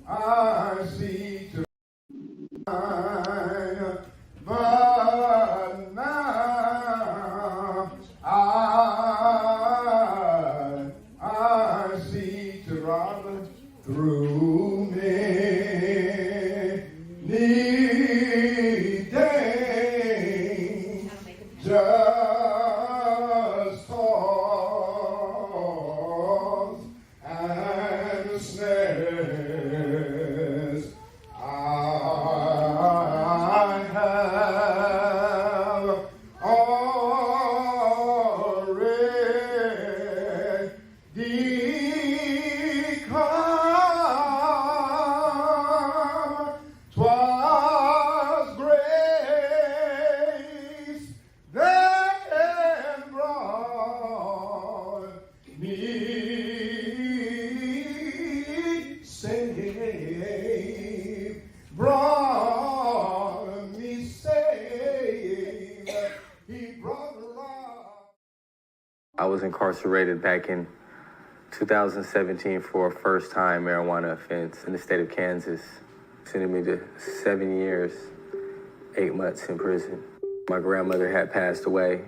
I see to mine, but now I see to run through many days, just toils and snares. I have already come. 'Twas grace that brought me safe, brought me safe. He brought love. I was incarcerated back in 2017 for a first-time marijuana offense in the state of Kansas, sending me to 7 years, 8 months in prison. My grandmother had passed away,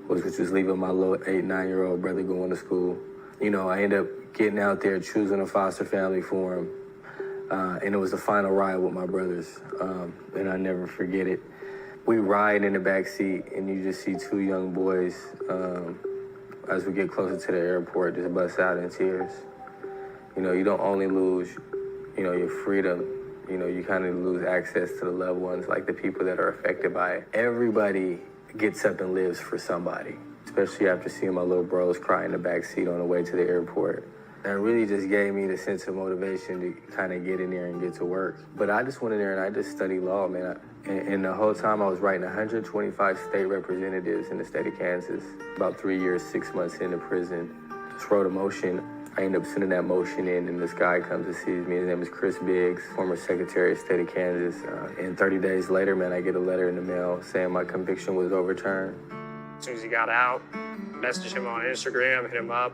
which was leaving my little 8-9-year-old brother going to school. You know, I ended up getting out there, choosing a foster family for him, and it was the final ride with my brothers, and I never forget it. We ride in the back seat, and you just see two young boys, as we get closer to the airport, just bust out in tears. You know, you don't only lose, you know, your freedom, you know, you kind of lose access to the loved ones, like the people that are affected by it. Everybody gets up and lives for somebody, especially after seeing my little bros cry in the back seat on the way to the airport. That really just gave me the sense of motivation to kind of get in there and get to work. But I just went in there and I just studied law, man. And the whole time I was writing 125 state representatives in the state of Kansas. About 3 years, 6 months into prison. Just wrote a motion. I ended up sending that motion in, and this guy comes and sees me. His name is Chris Biggs, former Secretary of State of Kansas. And 30 days later, man, I get a letter in the mail saying my conviction was overturned. As soon as he got out, messaged him on Instagram, hit him up.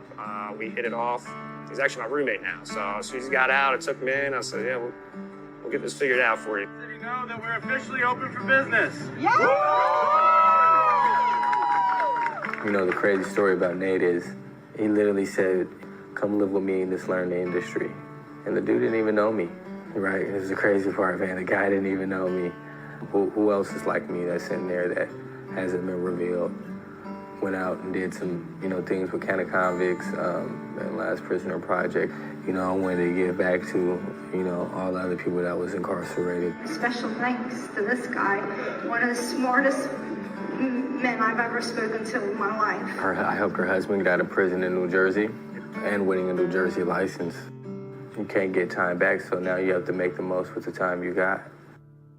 We hit it off. He's actually my roommate now. So as soon as he got out, I took him in. I said, yeah, we'll get this figured out for you. So you know that we're officially open for business. Yeah! You know, the crazy story about Nate is he literally said, come live with me and just learn the industry. And the dude didn't even know me, right? It was the crazy part, man. The guy didn't even know me. Who else is like me that's in there that hasn't been revealed? Went out and did some, you know, things with County Convicts, and Last Prisoner Project. You know, I wanted to give back to, you know, all the other people that was incarcerated. Special thanks to this guy, one of the smartest men I've ever spoken to in my life. I helped her husband get out of prison in New Jersey and winning a New Jersey license. You can't get time back, so now you have to make the most with the time you got.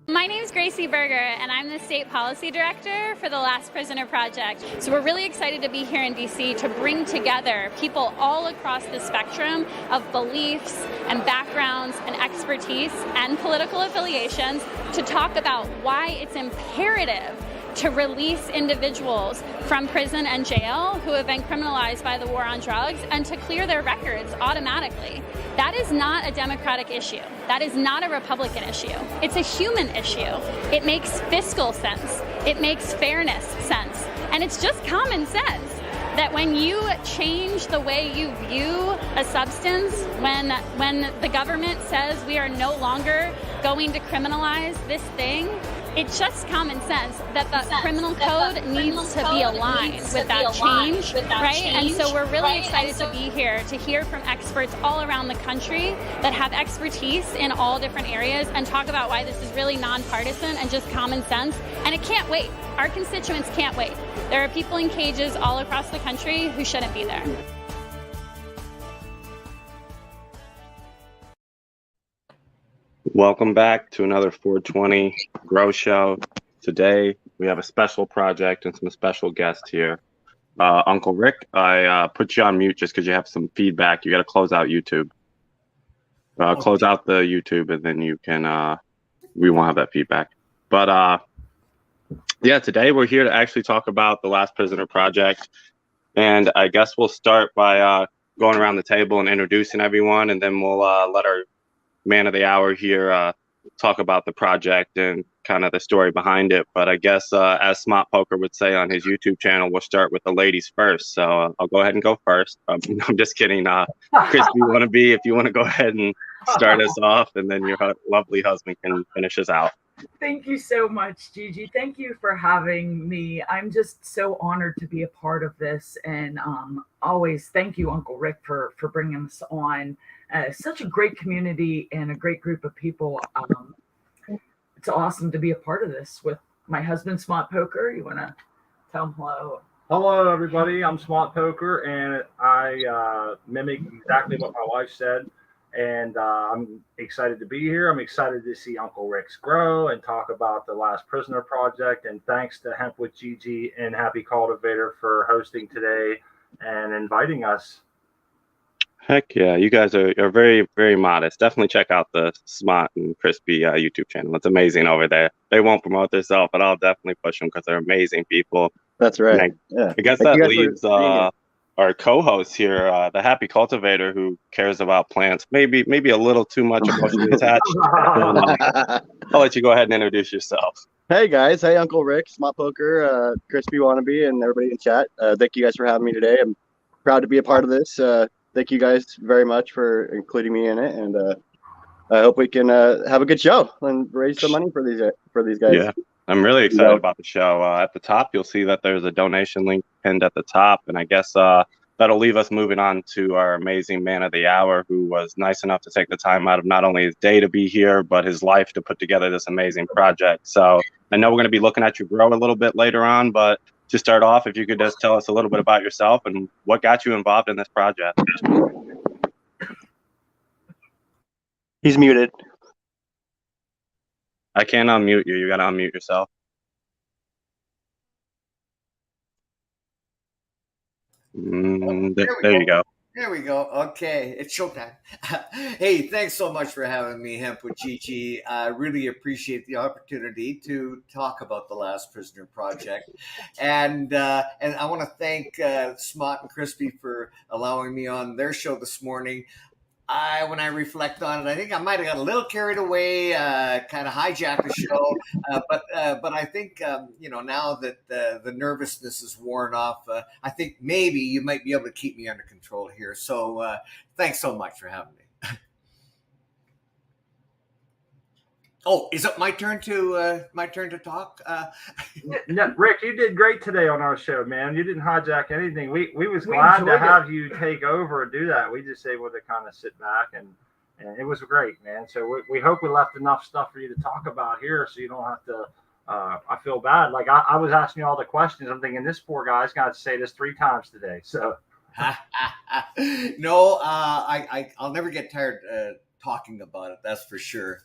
My name is Gracie Berger, and I'm the State Policy Director for the Last Prisoner Project. So we're really excited to be here in DC to bring together people all across the spectrum of beliefs and backgrounds and expertise and political affiliations to talk about why it's imperative to release individuals from prison and jail who have been criminalized by the war on drugs and to clear their records automatically. That is not a Democratic issue. That is not a Republican issue. It's a human issue. It makes fiscal sense. It makes fairness sense. And it's just common sense that when you change the way you view a substance, when the government says we are no longer going to criminalize this thing, it's just common sense that the criminal code needs to be aligned with that change, right? And so we're really excited to be here to hear from experts all around the country that have expertise in all different areas and talk about why this is really nonpartisan and just common sense. And it can't wait. Our constituents can't wait. There are people in cages all across the country who shouldn't be there. Welcome back to another 420 Grow Show. Today we have a special project and some special guests here. Uncle Rick, I put you on mute just because you have some feedback. You got to close out YouTube. Close out the YouTube, and then you can. We won't have that feedback. But yeah, today we're here to actually talk about the Last Prisoner Project, and I guess we'll start by going around the table and introducing everyone, and then we'll let our man of the hour here talk about the project and kind of the story behind it. But I guess as Smart Poker would say on his YouTube channel, we'll start with the ladies first. So I'll go ahead and go first. I'm just kidding. Chris, if you want to go ahead and start us off, and then your lovely husband can finish us out. Thank you so much, Gigi. Thank you for having me. I'm just so honored to be a part of this, and always thank you, Uncle Rick, for bringing us on. Such a great community and a great group of people. It's awesome to be a part of this with my husband, Smart Poker. You want to tell him hello? Hello, everybody. I'm Smart Poker, and I mimic exactly what my wife said. And I'm excited to be here. I'm excited to see Uncle Rick's grow and talk about the Last Prisoner Project. And thanks to Hemp with Gigi and Happy Cultivator for hosting today and inviting us. Heck yeah, you guys are very, very modest. Definitely check out the Smart and Crispy YouTube channel. It's amazing over there. They won't promote themselves, but I'll definitely push them because they're amazing people. That's right. I guess that leaves our co-host here, the Happy Cultivator, who cares about plants, maybe a little too much emotionally attached. I'll let you go ahead and introduce yourself. Hey guys, hey Uncle Rick, Smart Poker, Crispy Wannabe, and everybody in chat. Thank you guys for having me today. I'm proud to be a part of this. Thank you guys very much for including me in it, and I hope we can have a good show and raise some money for these guys. Yeah, I'm really excited about the show. At the top, you'll see that there's a donation link pinned at the top, and I guess that'll leave us moving on to our amazing man of the hour, who was nice enough to take the time out of not only his day to be here, but his life to put together this amazing project. So I know we're going to be looking at you grow a little bit later on, but to start off, if you could just tell us a little bit about yourself and what got you involved in this project. He's muted. I can't unmute you. You got to unmute yourself. There you go. There we go. Okay, it's showtime. Hey, thanks so much for having me, Hemp with Gigi. I really appreciate the opportunity to talk about the Last Prisoner Project, and I want to thank Smart and Crispy for allowing me on their show this morning. When I reflect on it, I think I might have got a little carried away, kind of hijacked the show. But I think, now that the nervousness is worn off, I think maybe you might be able to keep me under control here. So thanks so much for having me. Oh, is it my turn to talk? No, Rick, you did great today on our show, man. You didn't hijack anything. We was glad to have you take over and do that. We just able to kind of sit back and it was great, man. So we hope we left enough stuff for you to talk about here, so you don't have to. I feel bad. Like I was asking you all the questions. I'm thinking this poor guy's got to say this 3 times today. So no, I'll never get tired. Talking about it, that's for sure.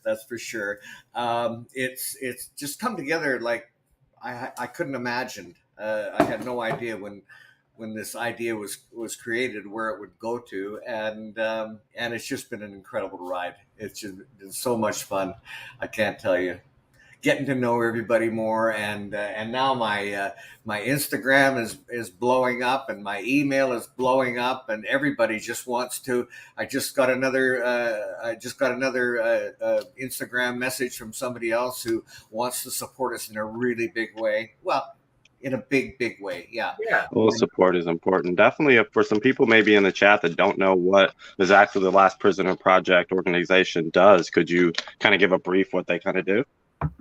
It's just come together like I couldn't imagine. I had no idea when this idea was created where it would go to, and it's just been an incredible ride. It's just been so much fun. I can't tell you. Getting to know everybody more, and now my Instagram is blowing up, and my email is blowing up, and everybody just wants to. I just got another Instagram message from somebody else who wants to support us in a really big way. Well, in a big way, yeah. Well, support is important. Definitely, for some people maybe in the chat that don't know what exactly the Last Prisoner Project organization does, could you kind of give a brief what they kind of do?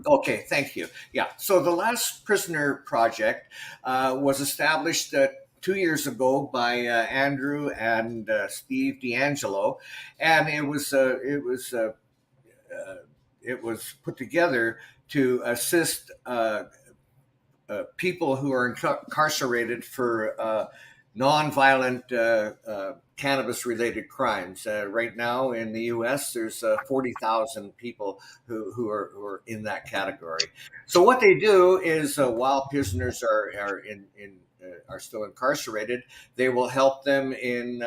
Okay, thank you. Yeah, so the Last Prisoner Project was established 2 years ago by Andrew and Steve D'Angelo, and it was put together to assist people who are incarcerated for nonviolent cannabis-related crimes. Right now in the U.S., there's 40,000 people who are in that category. So what they do is, while prisoners are still incarcerated, they will help them in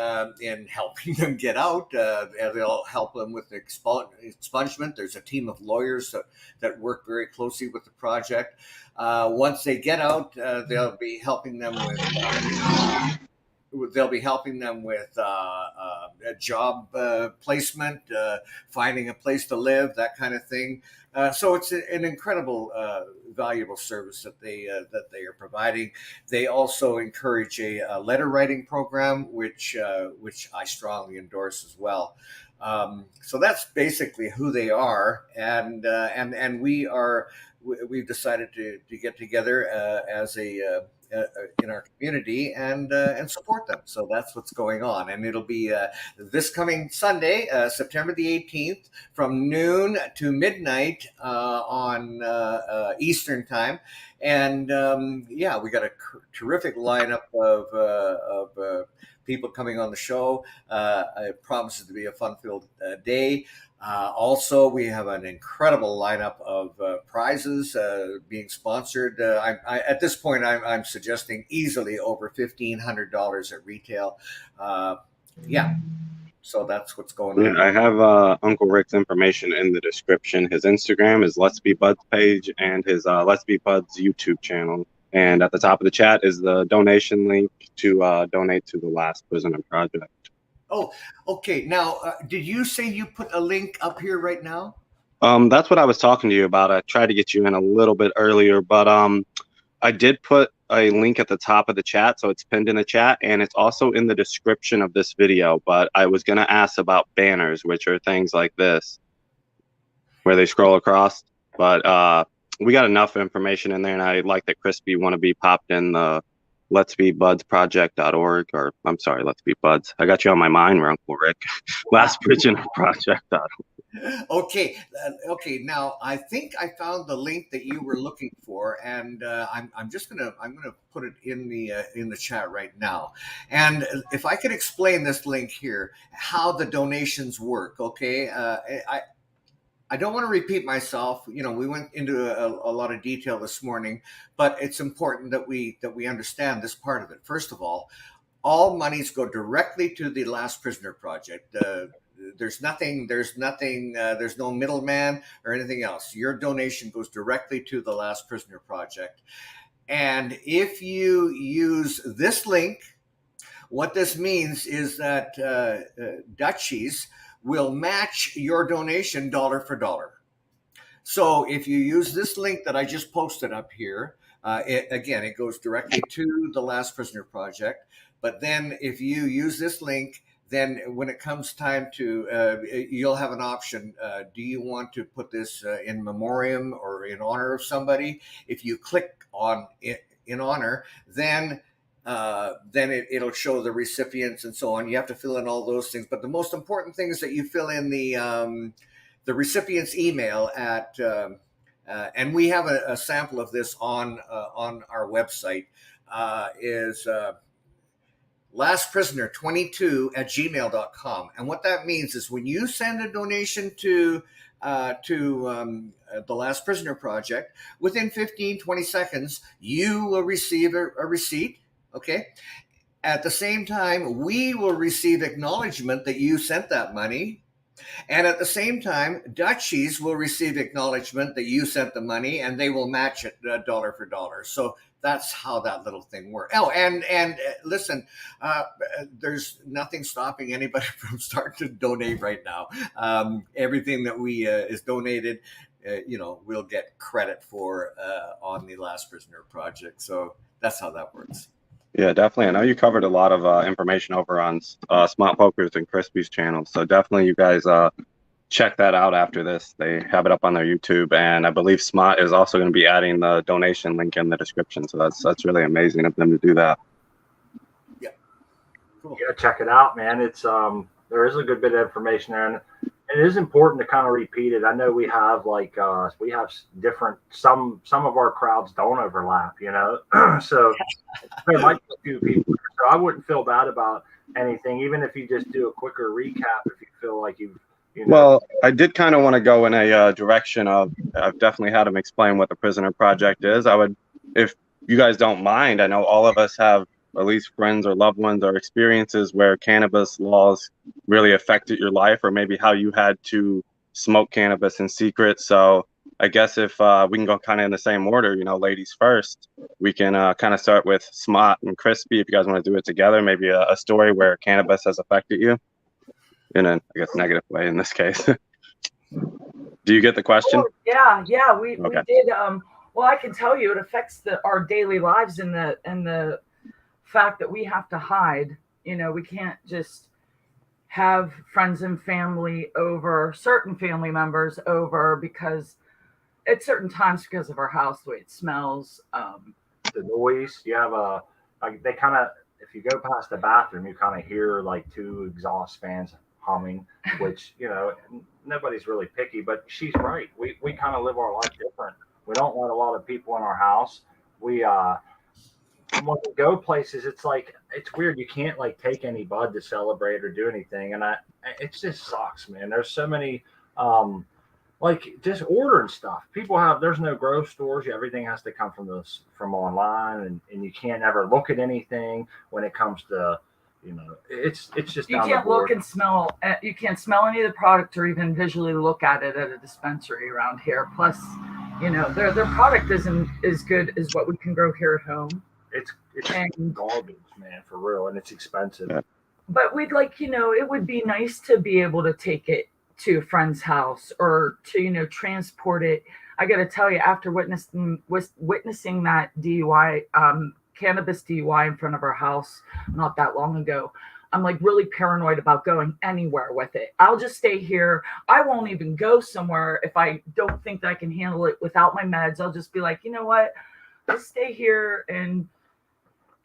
helping them get out. They'll help them with expungement. There's a team of lawyers that work very closely with the project. Once they get out, they'll be helping them with they'll be helping them with a job placement, finding a place to live, that kind of thing. So it's an incredible, valuable service that they are providing. They also encourage a letter writing program, which I strongly endorse as well. So that's basically who they are, and we've decided to get together as in our community and support them. So that's what's going on, and it'll be this coming Sunday, September the 18th, from noon to midnight on Eastern time. And yeah, we got a terrific lineup of people coming on the show. It promises to be a fun-filled day. Also, we have an incredible lineup of prizes being sponsored. At this point, I'm suggesting easily over $1,500 at retail. Yeah, so that's what's going on. Yeah, I have Uncle Rick's information in the description. His Instagram is Let's Be Buds page and his Let's Be Buds YouTube channel. And at the top of the chat is the donation link to donate to the Last Prisoner Project. Oh, okay. Now, did you say you put a link up here right now? That's what I was talking to you about. I tried to get you in a little bit earlier, but I did put a link at the top of the chat, so it's pinned in the chat, and it's also in the description of this video. But I was going to ask about banners, which are things like this, where they scroll across. But we got enough information in there, and I like that Crispy Wannabe popped in the Let's Be Buds Project.org, or I'm sorry, Let's Be Buds. I got you on my mind, Uncle Rick. Last Prisoner Project.org. Okay. Now I think I found the link that you were looking for, and I'm gonna put it in the chat right now. And if I could explain this link here, how the donations work. Okay. I don't want to repeat myself. You know, we went into a lot of detail this morning, but it's important that we understand this part of it. First of all monies go directly to the Last Prisoner Project. There's no middleman or anything else. Your donation goes directly to the Last Prisoner Project. And if you use this link, what this means is that Dutchies will match your donation dollar for dollar. So if you use this link that I just posted up here, it goes directly to the Last Prisoner Project. But then if you use this link, then when it comes time to, you'll have an option. Do you want to put this in memoriam or in honor of somebody? If you click on in honor, then it'll show the recipients and so on. You have to fill in all those things. But the most important thing is that you fill in the recipient's email at, and we have a sample of this on our website, is lastprisoner22@gmail.com. And what that means is when you send a donation to the Last Prisoner Project, within 15-20 seconds, you will receive a receipt. Okay. At the same time, we will receive acknowledgement that you sent that money. And at the same time, Dutchies will receive acknowledgement that you sent the money, and they will match it dollar for dollar. So that's how that little thing works. Oh, and listen, there's nothing stopping anybody from starting to donate right now. Everything that we is donated, we'll get credit for on the Last Prisoner Project. So that's how that works. Yeah, definitely. I know you covered a lot of information over on Smart Poker's and Crispy's channel. So definitely you guys check that out after this. They have it up on their YouTube. And I believe Smart is also going to be adding the donation link in the description. So that's really amazing of them to do that. Yeah. Cool. Yeah, check it out, man. It's there is a good bit of information there. And it is important to kind of repeat it. I know we have different, some of our crowds don't overlap, so there might be a few people. So I wouldn't feel bad about anything, even if you just do a quicker recap if you feel like Well, I did kind of want to go in a direction of, I've definitely had them explain what the Prisoner Project is. I would, if you guys don't mind, I know all of us have at least friends or loved ones or experiences where cannabis laws really affected your life, or maybe how you had to smoke cannabis in secret. So I guess if we can go kind of in the same order, ladies first, we can kind of start with Smart and Crispy. If you guys want to do it together, maybe a story where cannabis has affected you in a, I guess, negative way in this case. Do you get the question? Oh, yeah, we Okay. did. Well, I can tell you, it affects our daily lives and the fact that we have to hide. We can't just have friends and family over, certain family members over, because at certain times, because of our house, the way it smells. The noise, you have they kind of, if you go past the bathroom, you kind of hear like 2 exhaust fans humming, which, nobody's really picky, but she's right. We kind of live our life different. We don't let a lot of people in our house. We, when we go places, it's like, it's weird. You can't like take any bud to celebrate or do anything. And it just sucks, man. There's so many, like just ordering stuff. There's no grocery stores. Everything has to come from online, and you can't ever look at anything when it comes to, it's just you can't look and smell. You can't smell any of the product or even visually look at it at a dispensary around here. Plus, their product isn't as good as what we can grow here at home. It's garbage, man, for real, and it's expensive. Yeah. But we'd like, it would be nice to be able to take it to a friend's house or to, transport it. I got to tell you, after witnessing that DUI, cannabis DUI in front of our house not that long ago, I'm like really paranoid about going anywhere with it. I'll just stay here. I won't even go somewhere if I don't think that I can handle it without my meds. I'll just be like, you know what? Let's stay here and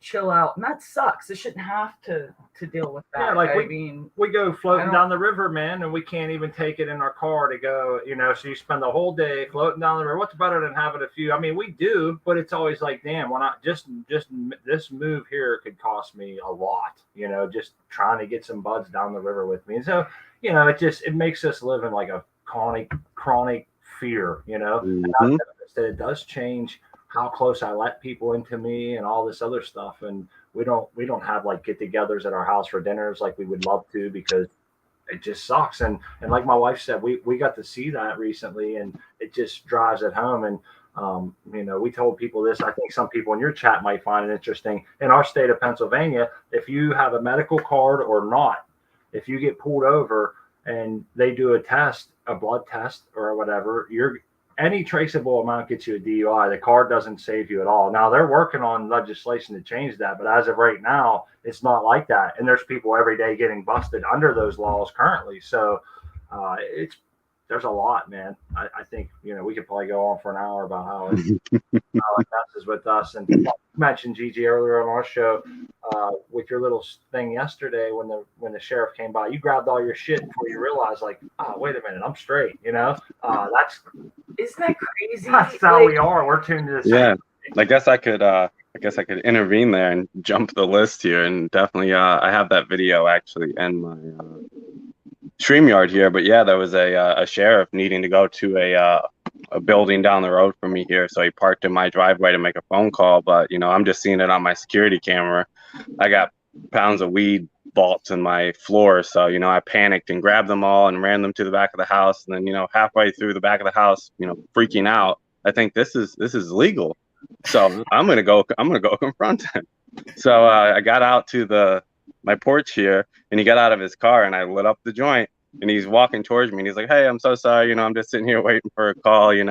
chill out. And that sucks. I shouldn't have to deal with that. Yeah, like we go floating down the river, man, and we can't even take it in our car to go, so you spend the whole day floating down the river. What's better than having a few? I mean, we do, but it's always like, damn, why not just this move here could cost me a lot, just trying to get some buds down the river with me. And so, it makes us live in like a chronic fear, Mm-hmm. And I noticed that it does change how close I let people into me and all this other stuff. And we don't have like get-togethers at our house for dinners like we would love to, because it just sucks. And like my wife said, we got to see that recently, and it just drives it home. And we told people this. I think some people in your chat might find it interesting. In our state of Pennsylvania, if you have a medical card or not, if you get pulled over and they do a blood test or whatever, any traceable amount gets you a DUI. The card doesn't save you at all. Now they're working on legislation to change that, but as of right now, it's not like that. And there's people every day getting busted under those laws currently. So there's a lot, man. I think, we could probably go on for an hour about how it messes with us. And you mentioned Gigi earlier on our show with your little thing yesterday when the sheriff came by. You grabbed all your shit before you realized, like, oh, wait a minute, I'm straight. Isn't that crazy? That's how we are. We're tuned to this. Yeah, I guess I could intervene there and jump the list here, and definitely I have that video actually in my StreamYard here. But yeah, there was a sheriff needing to go to a building down the road from me here, so he parked in my driveway to make a phone call. But I'm just seeing it on my security camera. I got pounds of weed vaults in my floor, so I panicked and grabbed them all and ran them to the back of the house. And then halfway through the back of the house, freaking out, I think this is legal, so I'm gonna go confront him. So I got out to my porch here, and he got out of his car, and I lit up the joint, and he's walking towards me, and he's like, "Hey, I'm so sorry, I'm just sitting here waiting for a call, you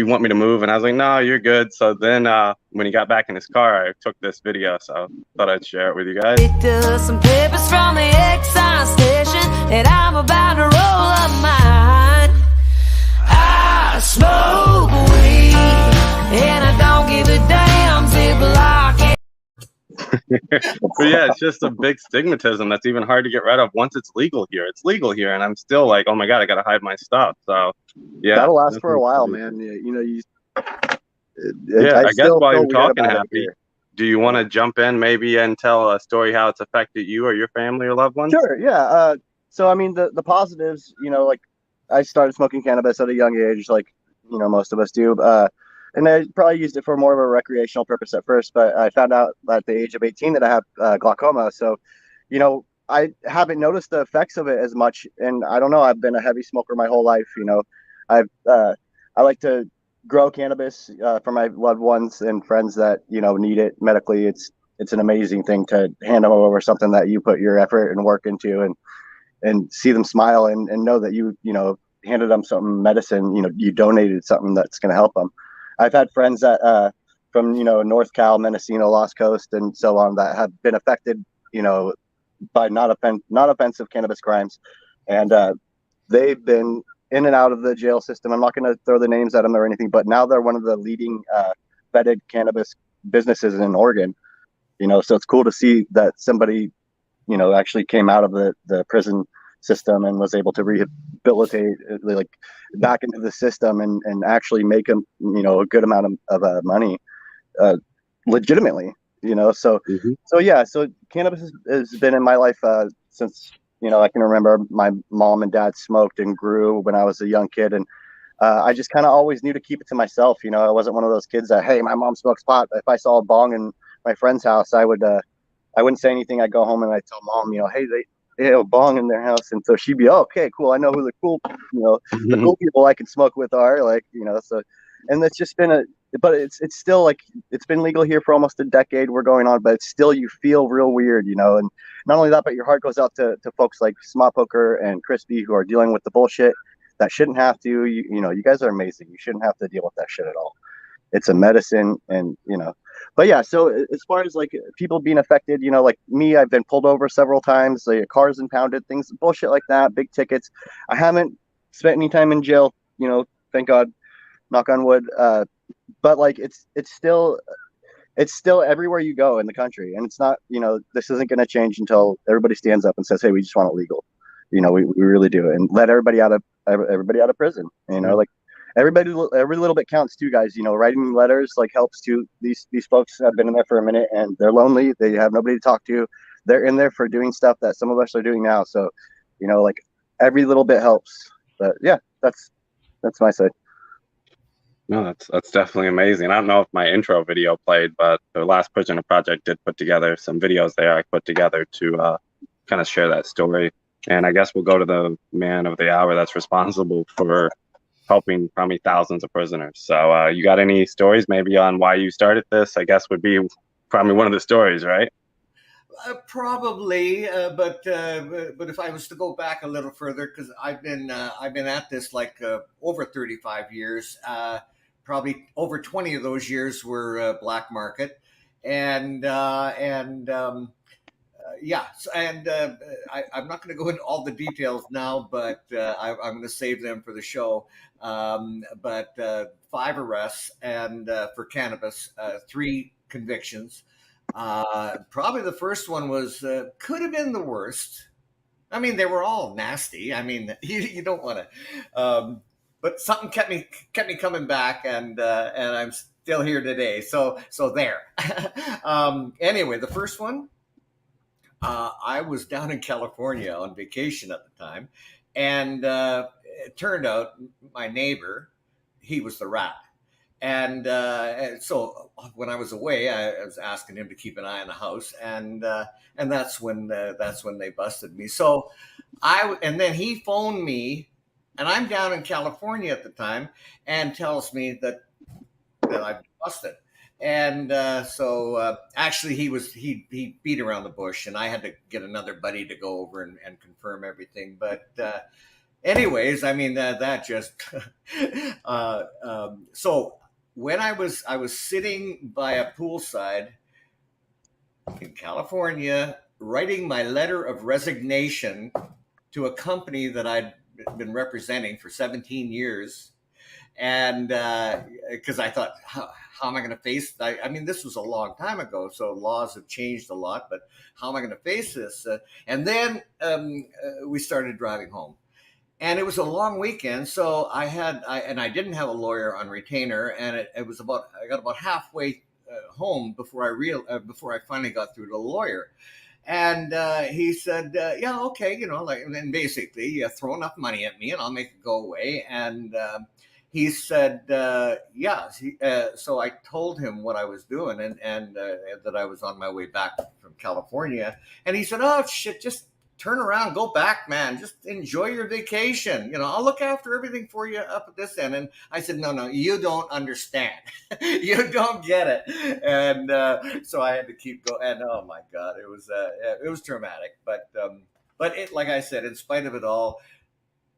want me to move?" And I was like, "No, you're good." So then when he got back in his car, I took this video, so thought I'd share it with you guys. Picked up some papers from the excise station, and I'm about to roll up mine. I smoke weed, and I don't give a damn Ziploc. But yeah, it's just a big stigmatism that's even hard to get rid of once it's legal here. It's legal here, and I'm still like, oh my god, I gotta hide my stuff. So yeah, that'll last for a while, man. I guess while you're talking, Happy, do you want to jump in maybe and tell a story how it's affected you or your family or loved ones? Sure, yeah. So I mean, the positives, like I started smoking cannabis at a young age, like most of us do. And I probably used it for more of a recreational purpose at first, but I found out at the age of 18 that I have glaucoma. So, I haven't noticed the effects of it as much. And I don't know, I've been a heavy smoker my whole life. I've I like to grow cannabis for my loved ones and friends that need it medically. It's an amazing thing to hand them over something that you put your effort and work into, and see them smile and know that you handed them some medicine. You donated something that's going to help them. I've had friends that from North Cal, Mendocino, Lost Coast, and so on that have been affected by not offensive cannabis crimes, and they've been in and out of the jail system. I'm not going to throw the names at them or anything, but now they're one of the leading vetted cannabis businesses in Oregon. So it's cool to see that somebody actually came out of the prison system and was able to rehabilitate like back into the system and actually make them a good amount of money legitimately. So so cannabis has been in my life since I can remember. My mom and dad smoked and grew when I was a young kid, and I just kind of always knew to keep it to myself. I wasn't one of those kids that, hey, my mom smokes pot. If I saw a bong in my friend's house, I wouldn't say anything. I'd go home and I'd tell mom, hey, they have a bong in their house, and so she'd be, oh, okay, cool. I know who the cool, the cool people I can smoke with are, so, and that's just been but it's still like it's been legal here for almost a decade. We're going on, but it's still, you feel real weird, and not only that, but your heart goes out to folks like Smart Poker and Crispy who are dealing with the bullshit that shouldn't have to. You guys are amazing. You shouldn't have to deal with that shit at all. It's a medicine, and but yeah, so as far as like people being affected, like me, I've been pulled over several times, like cars impounded, things, bullshit like that, big tickets. I haven't spent any time in jail, thank God, knock on wood. But like it's still everywhere you go in the country, and it's not, this isn't going to change until everybody stands up and says, hey, we just want it legal. We really do, and let everybody out of prison. Like every little bit counts too, guys. Writing letters like helps too. These folks have been in there for a minute and they're lonely. They have nobody to talk to. They're in there for doing stuff that some of us are doing now. So, like every little bit helps. But yeah, that's my side. No, that's definitely amazing. I don't know if my intro video played, but the Last Prisoner Project did put together some videos there I put together to kind of share that story. And I guess we'll go to the man of the hour that's responsible for helping probably thousands of prisoners. So you got any stories maybe on why you started this? I guess would be probably one of the stories, right? Probably, but if I was to go back a little further, because I've been at this like over 35 years. Probably over 20 of those years were black market, and yeah, and I'm not going to go into all the details now, but I'm going to save them for the show. But 5 arrests and for cannabis, 3 convictions. Probably the first one was could have been the worst. I mean, they were all nasty. I mean, you don't want to, but something kept me coming back, and I'm still here today. So there. Anyway, the first one. I was down in California on vacation at the time, and it turned out my neighbor, he was the rat. And so when I was away, I was asking him to keep an eye on the house, and that's when they busted me. So and then he phoned me, and I'm down in California at the time, and tells me that I've been busted. And so actually he beat around the bush, and I had to get another buddy to go over and confirm everything. But anyways, I mean that just so when I was sitting by a poolside in California writing my letter of resignation to a company that I'd been representing for 17 years. And because I thought, how am I going to face? I mean, this was a long time ago, so laws have changed a lot. But how am I going to face this? And then we started driving home, and it was a long weekend. So I didn't have a lawyer on retainer, and it was I got about halfway home before I finally got through to the lawyer. And he said, yeah, okay, and basically throw enough money at me and I'll make it go away. And he said, yeah. So I told him what I was doing and that I was on my way back from California. And he said, oh, shit, just turn around, go back, man. Just enjoy your vacation. You know, I'll look after everything for you up at this end. And I said, no, you don't understand. You don't get it. And so I had to keep going. And oh my God, it was traumatic. But it, like I said, in spite of it all,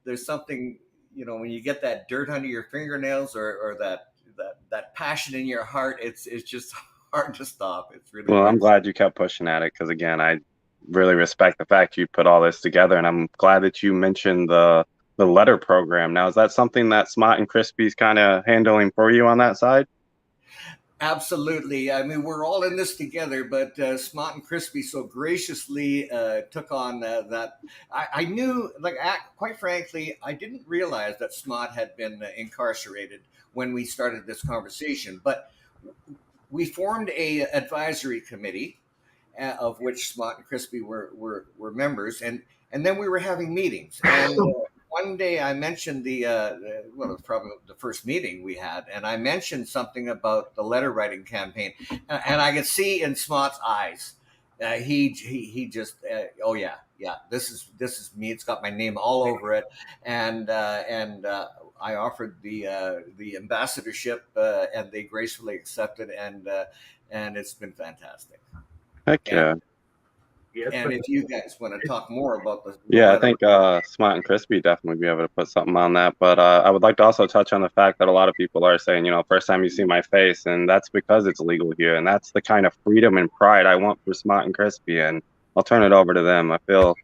there's something, you know, when you get that dirt under your fingernails or that passion in your heart, it's just hard to stop. It's really Well, hard. I'm glad you kept pushing at it because, again, I really respect the fact you put all this together, and I'm glad that you mentioned the letter program. Now, is that something that Smart and Crispy's kind of handling for you on that side? Absolutely. I mean, we're all in this together, but Smart and Crispy so graciously took on that. I knew, like, quite frankly, I didn't realize that Smart had been incarcerated when we started this conversation, but we formed a advisory committee of which Smart and Crispy were members, and then we were having meetings. And one day I mentioned well, it was probably the first meeting we had, and I mentioned something about the letter writing campaign, and I could see in Smart's eyes, he just, oh yeah, this is me. It's got my name all over it, and I offered the ambassadorship, and they gracefully accepted, and it's been fantastic. Heck yeah. And if you guys want to talk more about the Yeah, I letter, think Smart and Crispy definitely be able to put something on that. But I would like to also touch on the fact that a lot of people are saying, you know, first time you see my face, and that's because it's legal here. And that's the kind of freedom and pride I want for Smart and Crispy. And I'll turn it over to them. I feel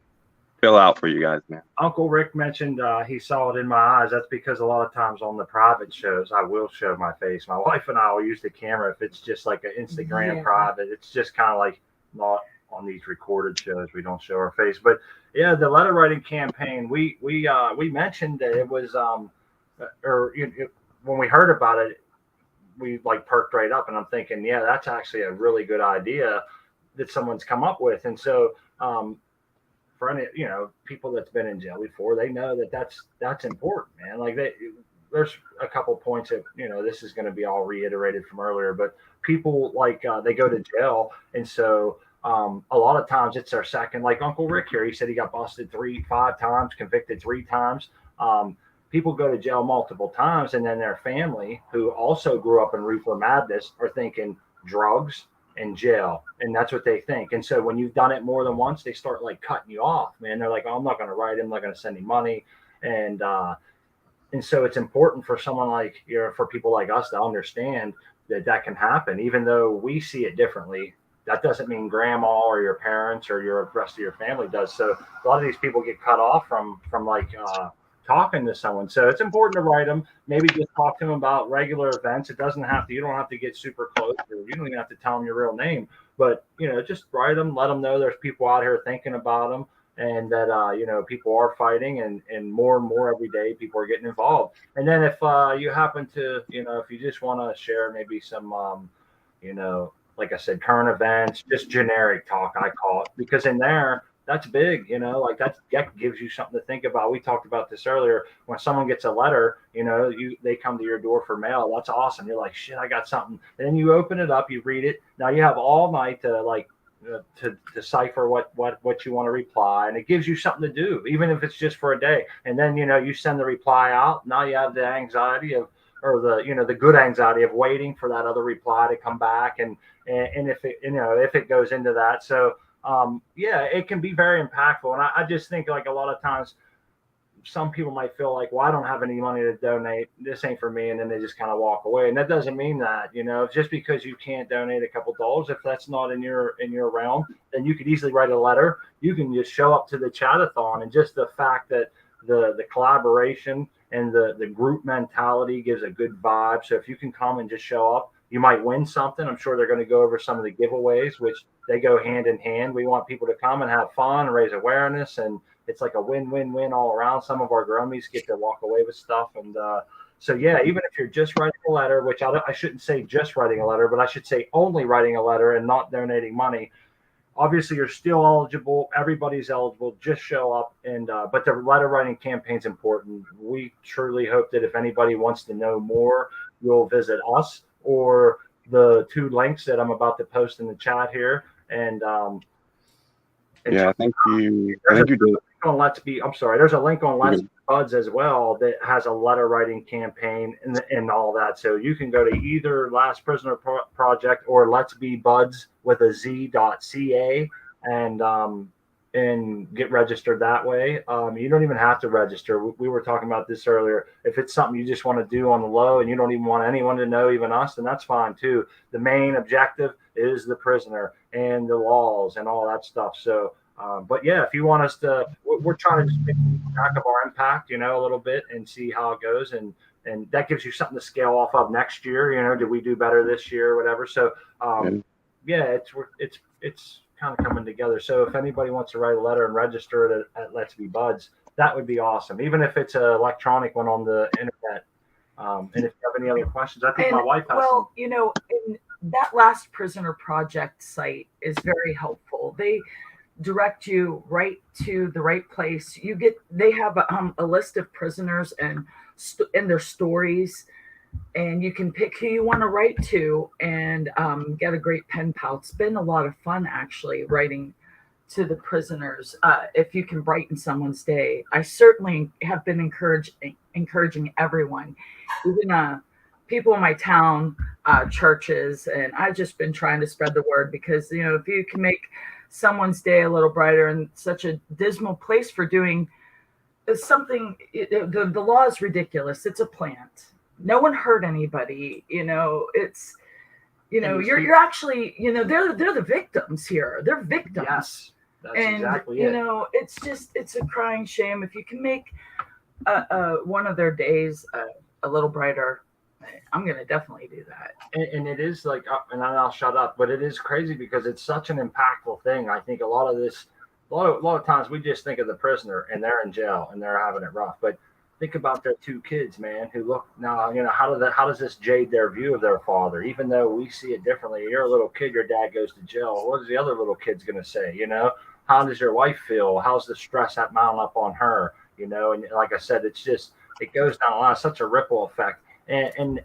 out for you guys, man. Uncle Rick mentioned he saw it in my eyes. That's because a lot of times on the private shows, I will show my face. My wife and I will use the camera if it's just like an Instagram private. It's just kind of like not on these recorded shows. We don't show our face. But yeah, the letter writing campaign, we mentioned that it was when we heard about it, we like perked right up, and I'm thinking, yeah, that's actually a really good idea that someone's come up with. And so for any, you know, people that's been in jail before, they know that that's important, man. Like there's a couple points that, you know, this is going to be all reiterated from earlier, but people like they go to jail, and so a lot of times it's their second, like Uncle Rick here, he said he got busted 5 times, convicted 3 times. People go to jail multiple times, and then their family, who also grew up in reefer madness, are thinking drugs and jail, and that's what they think. And so when you've done it more than once, they start like cutting you off, man. They're like, oh, I'm not going to write him, I'm not going to send him money. And so it's important for someone like, you know, for people like us to understand that can happen, even though we see it differently. That doesn't mean grandma or your parents or your rest of your family does. So a lot of these people get cut off from like talking to someone. So it's important to write them. Maybe just talk to them about regular events. It doesn't have to. You don't have to get super close, or you don't even have to tell them your real name. But you know, just write them. Let them know there's people out here thinking about them, and that you know, people are fighting, and more every day people are getting involved. And then if you happen to, you know, if you just want to share maybe some you know, like I said, current events, just generic talk, I call it, because in there, that's big, you know, like that gives you something to think about. We talked about this earlier. When someone gets a letter, you know, they come to your door for mail. That's awesome. You're like, shit, I got something. And then you open it up, you read it. Now you have all night to like to decipher what you want to reply, and it gives you something to do, even if it's just for a day. And then, you know, you send the reply out. Now you have the anxiety of, or the, you know, the good anxiety of waiting for that other reply to come back, and if it, you know, if it goes into that. So yeah, it can be very impactful. And I just think, like, a lot of times some people might feel like, well, I don't have any money to donate, this ain't for me, and then they just kind of walk away. And that doesn't mean that, you know, just because you can't donate a couple dollars, if that's not in your realm, then you could easily write a letter. You can just show up to the chatathon, and just the fact that the collaboration and the group mentality gives a good vibe. So if you can come and just show up, you might win something. I'm sure they're going to go over some of the giveaways, which they go hand in hand. We want people to come and have fun and raise awareness, and it's like a win-win-win all around. Some of our grummies get to walk away with stuff. And so, yeah, even if you're just writing a letter, which I shouldn't say just writing a letter, but I should say only writing a letter and not donating money, obviously you're still eligible. Everybody's eligible. Just show up. And but the letter writing campaign is important. We truly hope that if anybody wants to know more, you'll visit us or the 2 links that I'm about to post in the chat here. And Yeah, I think you did. On Let's Be, I'm sorry, there's a link on Let's Be Buds as well that has a letter writing campaign and all that. So you can go to either Last Prisoner Project or Let's Be Buds with a Z.ca and get registered that way. You don't even have to register. We were talking about this earlier. If it's something you just want to do on the low and you don't even want anyone to know, even us, then that's fine too. The main objective is the prisoner and the laws and all that stuff. So, but yeah, if you want us to, we're trying to just make track of our impact, a little bit and see how it goes. And that gives you something to scale off of next year. Did we do better this year or whatever? So, yeah, it's kind of coming together. So if anybody wants to write a letter and register it at Let's Be Buds, that would be awesome. Even if it's an electronic one on the internet. And if you have any other questions, I think my wife has some. In that Last Prisoner Project site is very helpful. They direct you right to the right place. They have a list of prisoners and their stories, and you can pick who you want to write to and get a great pen pal. It's been a lot of fun actually writing to the prisoners. If you can brighten someone's day, I certainly have been encouraging everyone, even people in my town, churches, and I've just been trying to spread the word because if you can make someone's day a little brighter in such a dismal place for doing something, the law is ridiculous. It's a plant. No one hurt anybody. It's you're actually they're the victims here. They're victims. Yes, that's exactly it. It's a crying shame. If you can make one of their days a little brighter, I'm gonna definitely do that. And it is like, and I'll shut up, but it is crazy because it's such an impactful thing. I think a lot of times we just think of the prisoner and they're in jail and they're having it rough, but think about their two kids, man, who look now, how does this jade their view of their father? Even though we see it differently. You're a little kid, your dad goes to jail. What is the other little kid's going to say? How does your wife feel? How's the stress that mount up on her? And like I said, it goes down a line, such a ripple effect. And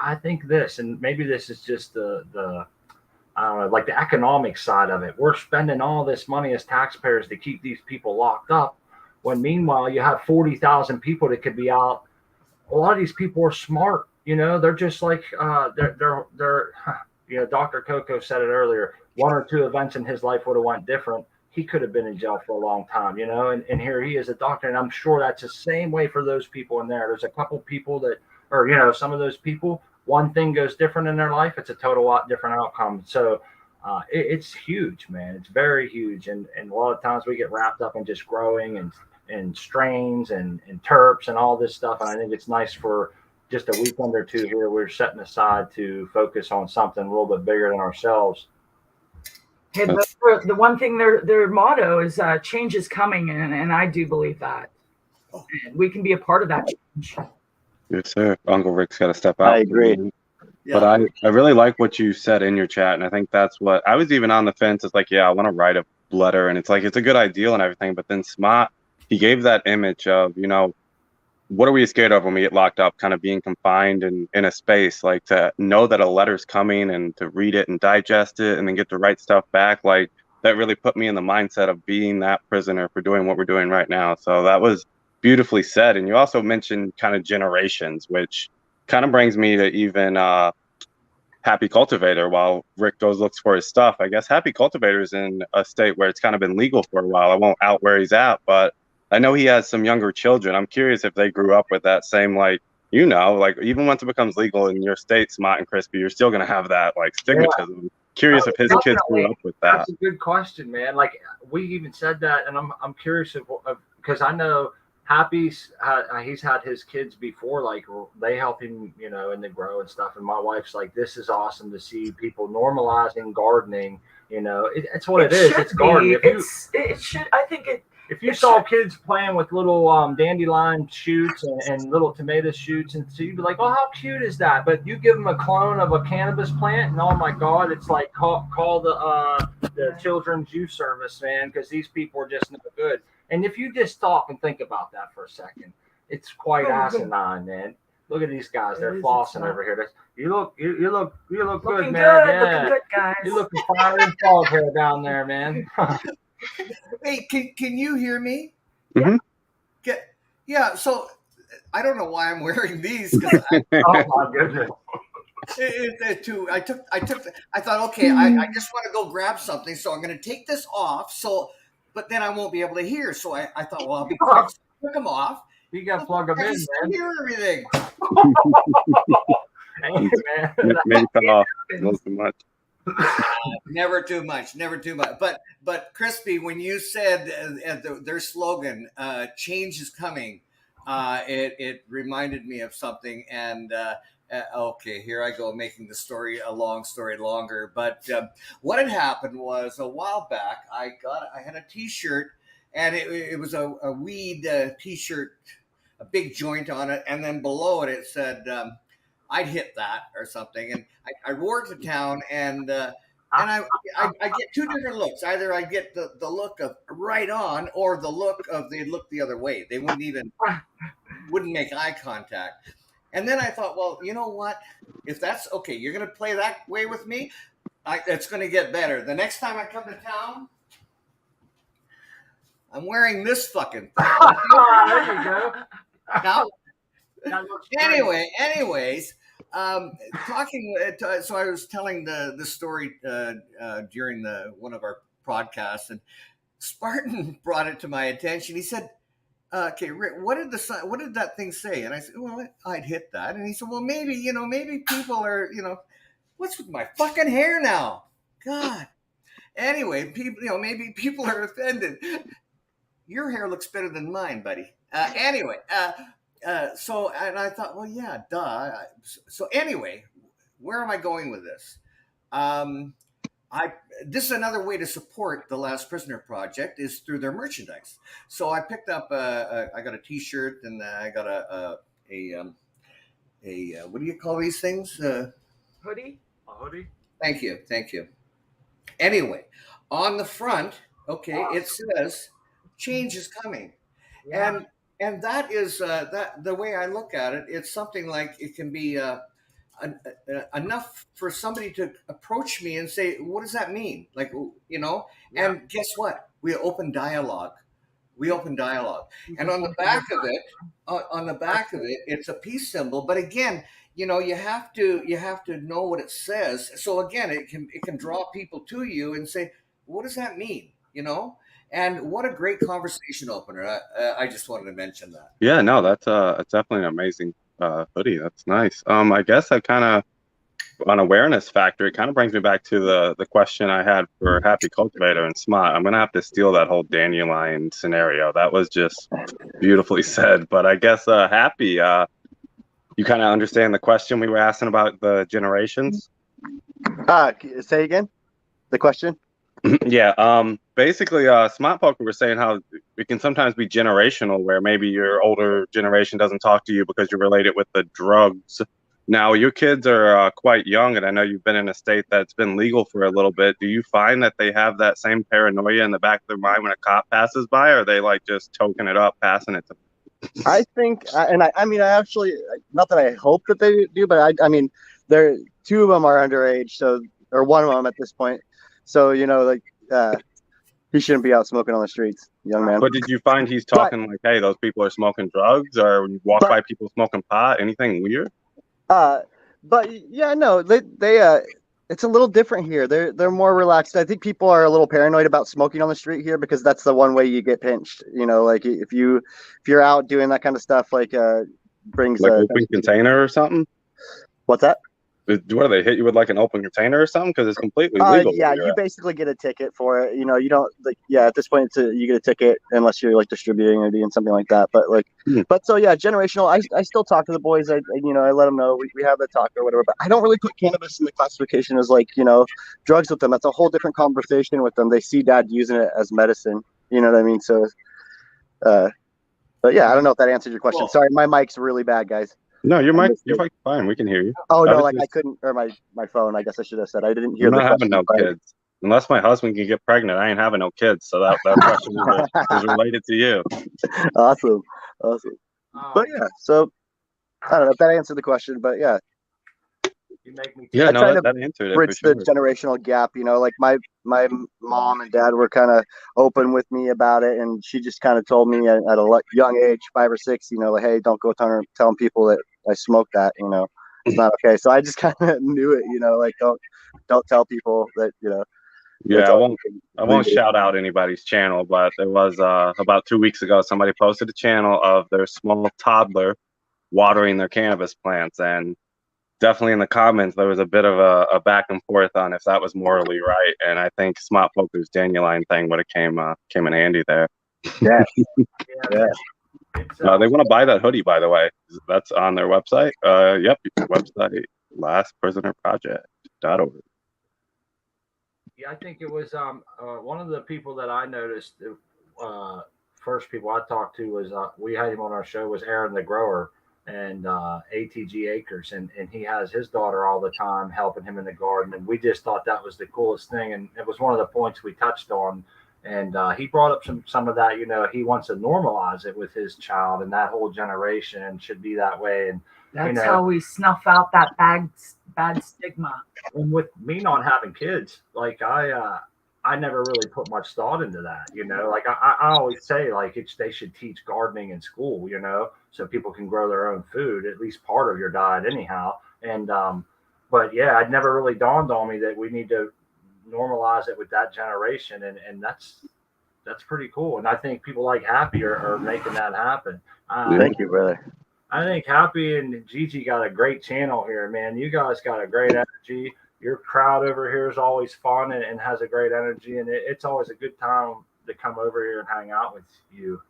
I think this, and maybe this is just the I don't know, like the economic side of it. We're spending all this money as taxpayers to keep these people locked up, when meanwhile you have 40,000 people that could be out. A lot of these people are smart, they're just like they're Dr. Coco said it earlier. One or two events in his life would have went different. He could have been in jail for a long time, and here he is, a doctor, and I'm sure that's the same way for those people in there. There's a couple people that, or some of those people, one thing goes different in their life, it's a total lot different outcome. So it's huge, man. It's very huge, and a lot of times we get wrapped up in just growing and strains and terps and all this stuff. And I think it's nice for just a weekend or two here, we're setting aside to focus on something a little bit bigger than ourselves. Hey, the one thing their motto is change is coming, and I do believe that. And we can be a part of that change. Yes, sir. Uncle Rick's got to step out. I agree. Yeah. But I really like what you said in your chat, and I think that's what I was even on the fence. It's like, yeah, I want to write a letter, and it's like it's a good ideal and everything. But then Smart, he gave that image of, what are we scared of when we get locked up, kind of being confined in a space, like to know that a letter's coming and to read it and digest it and then get the right stuff back. Like that really put me in the mindset of being that prisoner for doing what we're doing right now. So that was beautifully said. And you also mentioned kind of generations, which kind of brings me to even Happy Cultivator. While Rick looks for his stuff, I guess Happy Cultivator is in a state where it's kind of been legal for a while. I won't out where he's at, but I know he has some younger children. I'm curious if they grew up with that same, even once it becomes legal in your state, Smart and Crispy, you're still going to have that stigmatism. Yeah. Curious if his kids grew up with that. That's a good question, man. Like we even said that, and I'm curious because I know Happy's he's had his kids before, they help him, in the grow and stuff. And my wife's like, this is awesome to see people normalizing gardening. It's what it is. It's gardening. It should. I think it. If you saw kids playing with little dandelion shoots and little tomato shoots, and so you'd be like, oh, how cute is that? But you give them a clone of a cannabis plant, and oh my God, it's like call the children's youth service, man, because these people are just no good. And if you just stop and think about that for a second, it's quite asinine, man. Look at these guys; they're flossing over here. You look good, man. Yeah, looking good, guys. You look fire and frog hair down there, man. Hey, can you hear me? Mhm. Yeah. So I don't know why I'm wearing these because Oh my goodness. I thought, okay, I just want to go grab something, so I'm going to take this off. So, but then I won't be able to hear. So I thought, well, I'll be quick. So I took them off. You got to plug them I can in, still man. hear everything. Hey, man. Maybe cut off a little too much. Never too much, never too much. But Crispy, when you said their slogan, "Change is coming," it reminded me of something. And okay, here I go making a long story longer. But what had happened was a while back, I had a T-shirt, and it was a weed T-shirt, a big joint on it, and then below it it said. I'd hit that or something, and I wore it to town, and I get two different looks. Either I get the look of right on, or the look of they look the other way. They wouldn't make eye contact. And then I thought, well, you know what? If that's okay, you're gonna play that way with me. It's gonna get better. The next time I come to town, I'm wearing this fucking thing. There you go. Now, That looks great. anyways, talking. So I was telling the story during one of our podcasts, and Spartan brought it to my attention. He said, "Okay, Rick, what did that thing say?" And I said, "Well, I'd hit that." And he said, "Well, maybe people are, what's with my fucking hair now? God." Anyway, people, maybe people are offended. Your hair looks better than mine, buddy. Anyway, so and I thought, well, yeah, duh. So anyway, where am I going with this? Um, this is another way to support the Last Prisoner Project is through their merchandise. So I picked up I got a T-shirt, and I got a what do you call these things? Hoodie. A hoodie. Thank you. Anyway, on the front, okay, it says change is coming. Yeah. And that is that the way I look at it, it's something like it can be enough for somebody to approach me and say, what does that mean? Like, Yeah. and guess what? We open dialogue. And on the back of it, it's a peace symbol. But again, you have to know what it says. So again, it can draw people to you and say, what does that mean? And what a great conversation opener. I just wanted to mention that. Yeah, no, that's definitely an amazing hoodie. That's nice. I guess I kind of on awareness factor, it kind of brings me back to the question I had for Happy Cultivator and Smart. I'm gonna have to steal that whole dandelion scenario. That was just beautifully said. But I guess Happy, you kind of understand the question we were asking about the generations. Say again the question. Yeah. Basically, Smart Poker was saying how it can sometimes be generational, where maybe your older generation doesn't talk to you because you're related with the drugs. Now, your kids are quite young, and I know you've been in a state that's been legal for a little bit. Do you find that they have that same paranoia in the back of their mind when a cop passes by, or are they like just toking it up, passing it to? I think, I mean, I actually, not that I hope that they do, but I mean, two of them are underage, or one of them at this point. So, he shouldn't be out smoking on the streets, young man. But did you find he's talking like, hey, those people are smoking drugs, or when you walk by people smoking pot, anything weird? But yeah, no, they it's a little different here. They're more relaxed. I think people are a little paranoid about smoking on the street here because that's the one way you get pinched. Like if you're out doing that kind of stuff, like brings like open container or something. What's that? What do they hit you with, like an open container or something? Because it's completely legal. Yeah, you basically get a ticket for it. You don't at this point you get a ticket unless you're like distributing or doing something like that. But but so yeah, generational. I still talk to the boys. I let them know we have the talk or whatever. But I don't really put cannabis in the classification as drugs with them. That's a whole different conversation with them. They see dad using it as medicine. You know what I mean? So, but yeah, I don't know if that answered your question. Sorry, my mic's really bad, guys. No, your mic fine. We can hear you. Oh no, I couldn't, or my phone. I guess I should have said I didn't hear. I'm not having no kids unless my husband can get pregnant. I ain't having no kids, so that question is related to you. Awesome. But yeah, so I don't know if that answered the question, but yeah. You make me. Yeah, I no, try that to answered it for bridge sure. the generational gap. Like my mom and dad were kind of open with me about it, and she just kind of told me at a young age, 5 or 6, like, hey, don't go telling people that I smoke that. It's not okay. So I just kind of knew it. Like don't tell people that Yeah, it's I won't shout out anybody's channel, but there was about 2 weeks ago somebody posted a channel of their small toddler watering their cannabis plants, and definitely in the comments there was a bit of a back and forth on if that was morally right, and I think Smart Poker's dandelion thing would have came in handy there. Yeah. Yeah. They want to buy that hoodie, by the way. That's on their website. Yep, website lastprisonerproject.org. Yeah, I think it was one of the people that I noticed. First people I talked to was we had him on our show was Aaron the Grower and ATG Acres, and he has his daughter all the time helping him in the garden, and we just thought that was the coolest thing, and it was one of the points we touched on. And he brought up some of that. He wants to normalize it with his child, and that whole generation should be that way. And that's how we snuff out that bad stigma. And with me not having kids, like I never really put much thought into that. Like I always say, like they should teach gardening in school. So people can grow their own food, at least part of your diet, anyhow. And but yeah, it never really dawned on me that we need to normalize it with that generation, and that's pretty cool. And I think people like Happy are making that happen. Thank you, brother. I think Happy and Gigi got a great channel here, man. You guys got a great energy. Your crowd over here is always fun and has a great energy, and it's always a good time to come over here and hang out with you.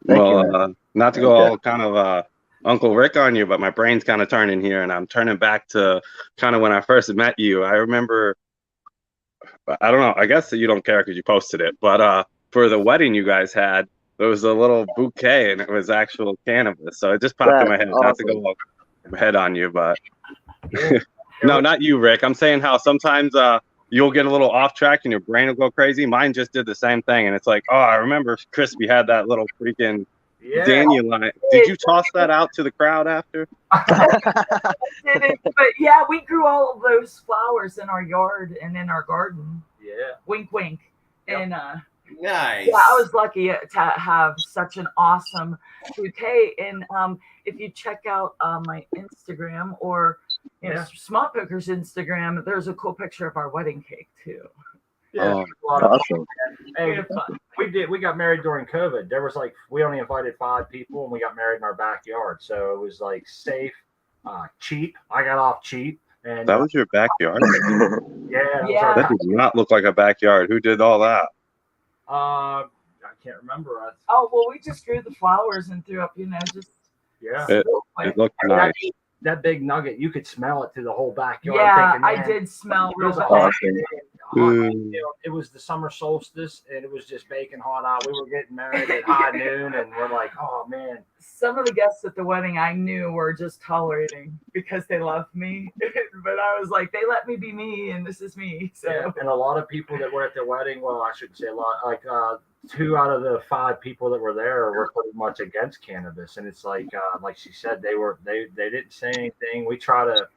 Well, not to go all kind of Uncle Rick on you, but my brain's kind of turning here, and I'm turning back to kind of when I first met you. I remember, I don't know, I guess that you don't care because you posted it, but for the wedding you guys had, there was a little bouquet, and it was actual cannabis. So it just popped in my head. Awesome. Not to go head on you, but no, not you, Rick. I'm saying how sometimes you'll get a little off track and your brain will go crazy. Mine just did the same thing, and it's like, oh, I remember Crispy had that little freaking dandelion. Did you toss that out to the crowd after? I didn't, but yeah, we grew all of those flowers in our yard and in our garden. Yeah. Wink, wink. Yep. And nice. Yeah, I was lucky to have such an awesome bouquet. And if you check out my Instagram or Smart Poker's Instagram, there's a cool picture of our wedding cake too. Yeah, awesome. Hey, we got married during COVID. There was we only invited 5 people, and we got married in our backyard. So it was safe, cheap. I got off cheap. And that was your backyard? Yeah. That does not look like a backyard. Who did all that? I can't remember. We just grew the flowers and threw up, just. Yeah. It looked nice. That big nugget, you could smell it through the whole backyard. Yeah, I did smell real bad. It was the summer solstice, and it was just baking hot out. We were getting married at high noon, and we're like, oh, man. Some of the guests at the wedding I knew were just tolerating because they loved me. But I was like, they let me be me, and this is me. So. Yeah, and a lot of people that were at the wedding, well, I shouldn't say a lot, 2 out of the 5 people that were there were pretty much against cannabis. And it's like she said, they didn't say anything. We try to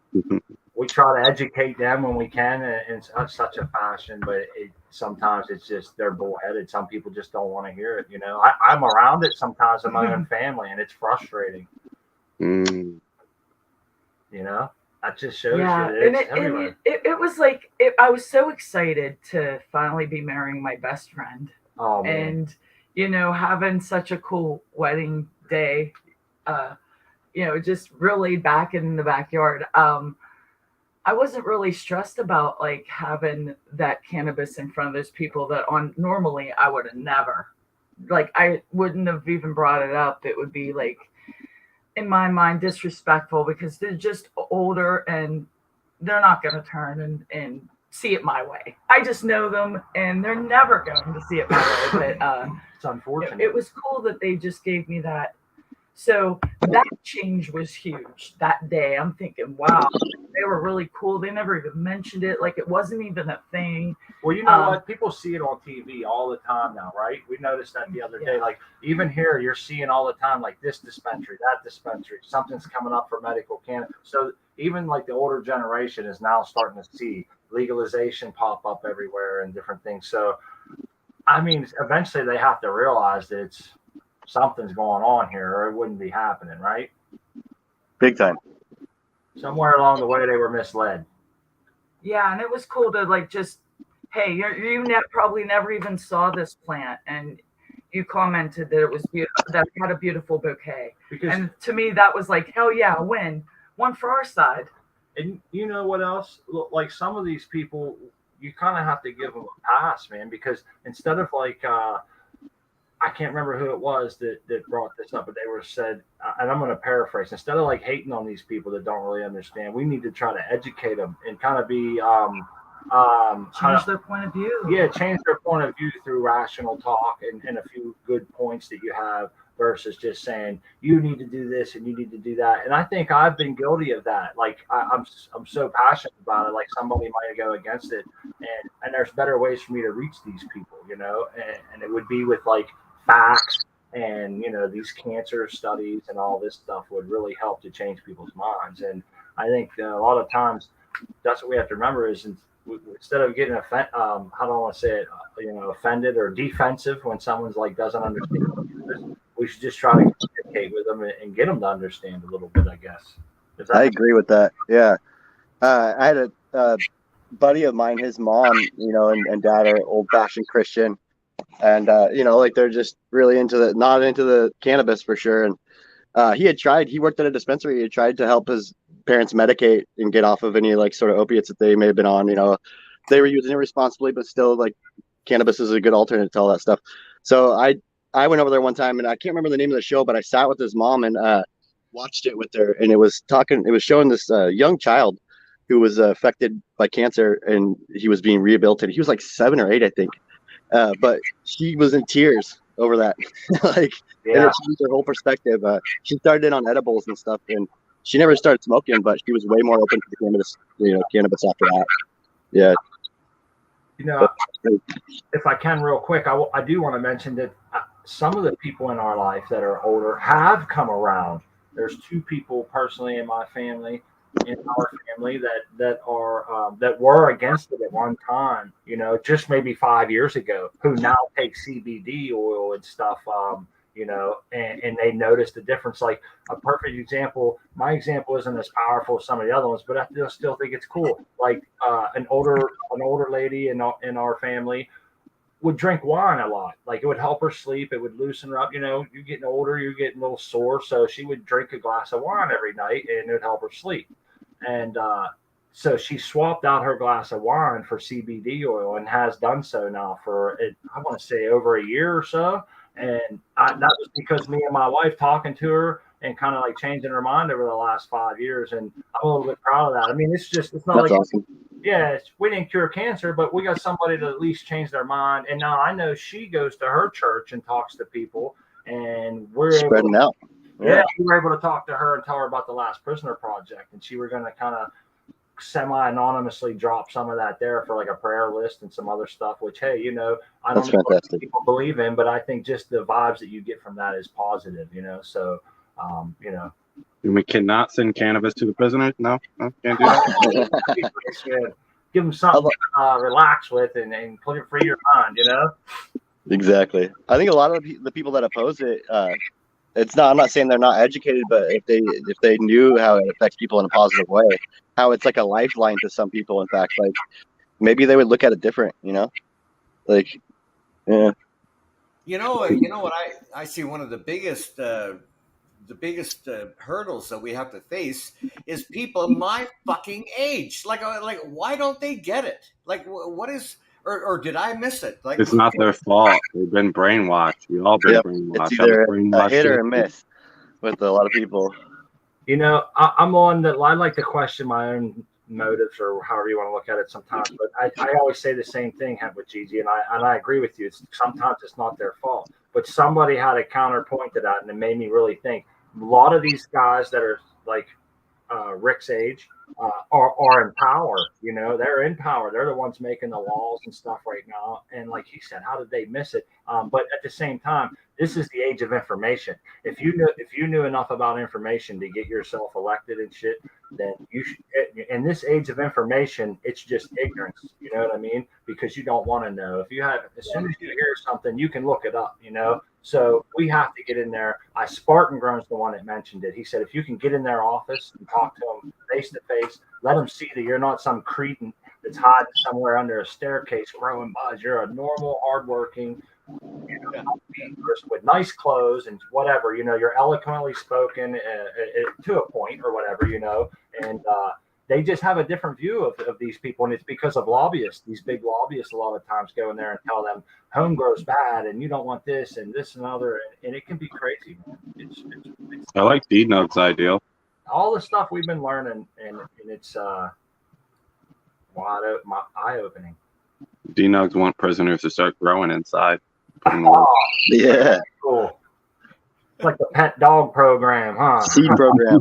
educate them when we can in such a fashion, but sometimes it's just they're bullheaded. Some people just don't want to hear it. I'm around it sometimes in my own family, and it's frustrating. That just shows you that it's everywhere. It was I was so excited to finally be marrying my best friend. Oh, man. And having such a cool wedding day, just really back in the backyard. I wasn't really stressed about having that cannabis in front of those people that normally I would have never, I wouldn't have even brought it up. It would be in my mind disrespectful because they're just older and they're not going to turn and see it my way. I just know them and they're never going to see it my way. But it's unfortunate. It was cool that they just gave me that So that change was huge that day. I'm thinking, wow, they were really cool. They never even mentioned it. Like it wasn't even a thing. Well, you know what? People see it on TV all the time now, right? We noticed that the other day. Like even here, you're seeing all the time, like this dispensary, that dispensary, something's coming up for medical cannabis. So even like the older generation is now starting to see legalization pop up everywhere and different things. So, I mean, eventually they have to realize that something's going on here, or it wouldn't be happening, right? Big time. Somewhere along the way, they were misled. Yeah, and it was cool to like just, hey, probably never even saw this plant, and you commented that it was beautiful, that it had a beautiful bouquet. And to me, that was like, hell yeah, a win. One for our side. And you know what else? Like some of these people, you kind of have to give them a pass, man, because instead of like, I can't remember who it was that brought this up, but they were said, and I'm going to paraphrase, instead of like hating on these people that don't really understand, we need to try to educate them and kind of be, change their point of view. Yeah, change their point of view through rational talk and a few good points that you have versus just saying you need to do this and you need to do that. And I think I've been guilty of that. Like I'm so passionate about it. Like somebody might go against it, and there's better ways for me to reach these people, you know. And it would be with like facts and these cancer studies and all this stuff would really help to change people's minds. And I think a lot of times that's what we have to remember is instead of getting how do I want to say it, offended or defensive when someone's like doesn't understand, we should just try to communicate with them and get them to understand a little bit, I guess. I agree with that. Yeah. I had a buddy of mine, his mom, and dad are old fashioned Christian. And, like they're just really not into the cannabis for sure. And he worked at a dispensary. He had tried to help his parents medicate and get off of any like sort of opiates that they may have been on. They were using it responsibly, but still like cannabis is a good alternate to all that stuff. So I went over there one time and I can't remember the name of the show, but I sat with his mom and watched it with her. And it was showing this young child who was affected by cancer and he was being rehabilitated. He was like 7 or 8, I think. But she was in tears over that. And it changed her whole perspective. She started in on edibles and stuff, and she never started smoking, but she was way more open to the cannabis after that. Yeah. If I can real quick, I do want to mention that some of the people in our life that are older have come around. There's 2 people personally in my family, in our family that were against it at one time, just maybe 5 years ago, who now take CBD oil and stuff, and they notice the difference. Like a perfect example, my example isn't as powerful as some of the other ones, but I still think it's cool. Like an older lady in our family would drink wine a lot. Like it would help her sleep. It would loosen her up. You're getting older, you're getting a little sore. So she would drink a glass of wine every night and it would help her sleep. And so she swapped out her glass of wine for CBD oil and has done so now for, I want to say, over a year or so. And that was because me and my wife talking to her and kind of like changing her mind over the last 5 years. And I'm a little bit proud of that. I mean, it's not That's like, awesome. Yeah, we didn't cure cancer, but we got somebody to at least change their mind. And now I know she goes to her church and talks to people, and we're spreading out. Yeah, we were able to talk to her and tell her about the Last Prisoner Project, and she were going to kind of semi-anonymously drop some of that there for like a prayer list and some other stuff. Which, hey, I don't know what people believe in, but I think just the vibes that you get from that is positive. So We cannot send cannabis to the prisoners. No, can't do that. Give them something to relax with and put it free your mind. Exactly. I think a lot of the people that oppose it, I'm not saying they're not educated, but if they knew how it affects people in a positive way, how it's like a lifeline to some people. In fact, like maybe they would look at it different. Like, yeah. You know what I see one of the biggest hurdles that we have to face is people my fucking age. Like why don't they get it? Like what is, or did I miss it? Like it's not their fault. They've been brainwashed. We've all been brainwashed. It's either a hit or a miss with a lot of people. I'm on that. I like to question my own motives or however you want to look at it sometimes, but I always say the same thing with Gigi, and I agree with you. Sometimes it's not their fault, but somebody had a counterpoint to that, and it made me really think, a lot of these guys that are like Rick's age are in power. You know, they're in power. They're the ones making the laws and stuff right now. And like he said, how did they miss it? But at the same time, this is the age of information. If you knew enough about information to get yourself elected and shit, then you should. In this age of information, it's just ignorance. You know what I mean? Because you don't want to know. If you have, as soon as you hear something, you can look it up. You know. So we have to get in there. Spartan Grown's the one that mentioned it. He said, if you can get in their office and talk to them face to face, let them see that you're not some cretin that's hiding somewhere under a staircase growing buds. You're a normal, hardworking, person with nice clothes and whatever. You know, you're eloquently spoken to a point or whatever. You know, and they just have a different view of these people, and it's because of lobbyists. These big lobbyists a lot of times go in there and tell them home grow's bad and you don't want this and this and other, and it can be crazy, man. It's I like D-Nug's ideal. all the stuff we've been learning, and it's eye-opening. D-Nugs want prisoners to start growing inside. Yeah. Cool. It's like the pet dog program, huh? Seed program.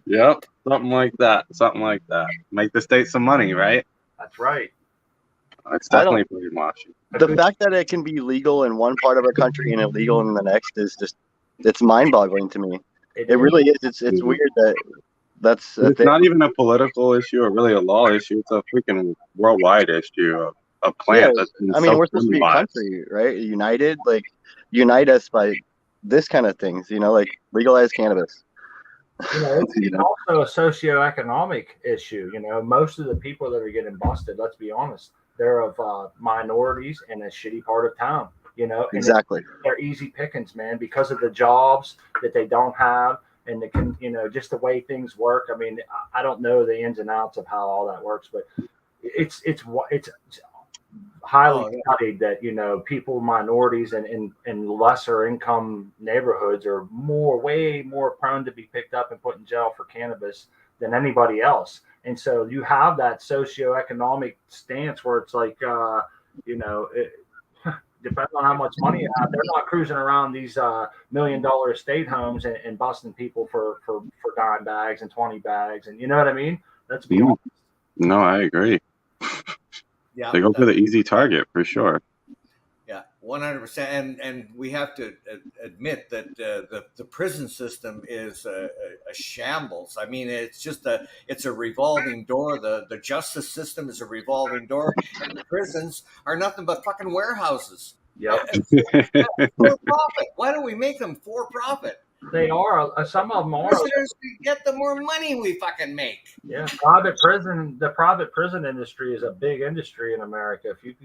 Yep. Something like that. Something like that. Make the state some money, right? That's right. It's definitely brainwashing. The fact that it can be legal in one part of our country and illegal in the next is just, it's mind-boggling to me. It really is. It's weird that it's not even a political issue or really a law issue. It's a freaking worldwide issue of plants. Yeah, I mean, we're supposed to be a country, right? United, like, unite us by this kind of things, you know, like legalize cannabis. You know, it's also a socioeconomic issue. You know, most of the people that are getting busted, let's be honest, they're of minorities in a shitty part of town. You know, and exactly. They're easy pickings, man, because of the jobs that they don't have, and just the way things work. I mean, I don't know the ins and outs of how all that works, but it's highly studied that, you know, people, minorities and lesser income neighborhoods are way more prone to be picked up and put in jail for cannabis than anybody else. And so you have that socioeconomic stance where it's like, depending on how much money you have, they're not cruising around these $1 million estate homes and busting people for dime bags and 20 bags. And you know what I mean? Let's be honest. No, I agree. Yeah, they go for the easy target for sure. Yeah, 100%. And we have to admit that the prison system is a shambles. I mean, it's a revolving door. The justice system is a revolving door, and the prisons are nothing but fucking warehouses. Yep. For profit. Why don't we make them for profit? They are. Some of them are. Prisoners, we get the more money we fucking make. Yeah, the private prison industry is a big industry in America. If you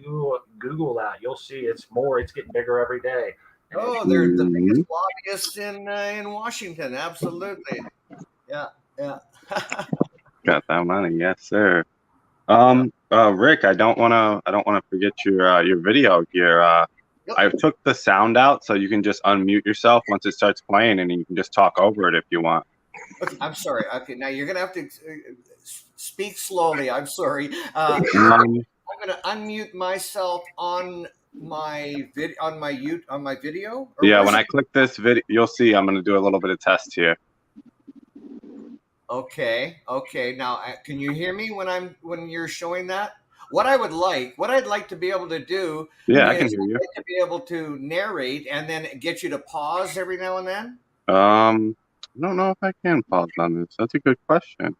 Google that, you'll see it's getting bigger every day. Oh, they're the biggest lobbyists in Washington. Absolutely. Yeah. Got that money, yes, sir. Rick, I don't want to forget your video here. Yep. I took the sound out so you can just unmute yourself once it starts playing, and you can just talk over it if you want. Okay, I'm sorry. Okay, now you're gonna have to speak slowly. I'm sorry. I'm gonna unmute myself on my video. Yeah, when I click this video, you'll see I'm gonna do a little bit of test here. Okay. Now, can you hear me when you're showing that? What I'd like to be able to do. Yeah, I can hear you. To be able to narrate and then get you to pause every now and then. I don't know if I can pause on this. That's a good question.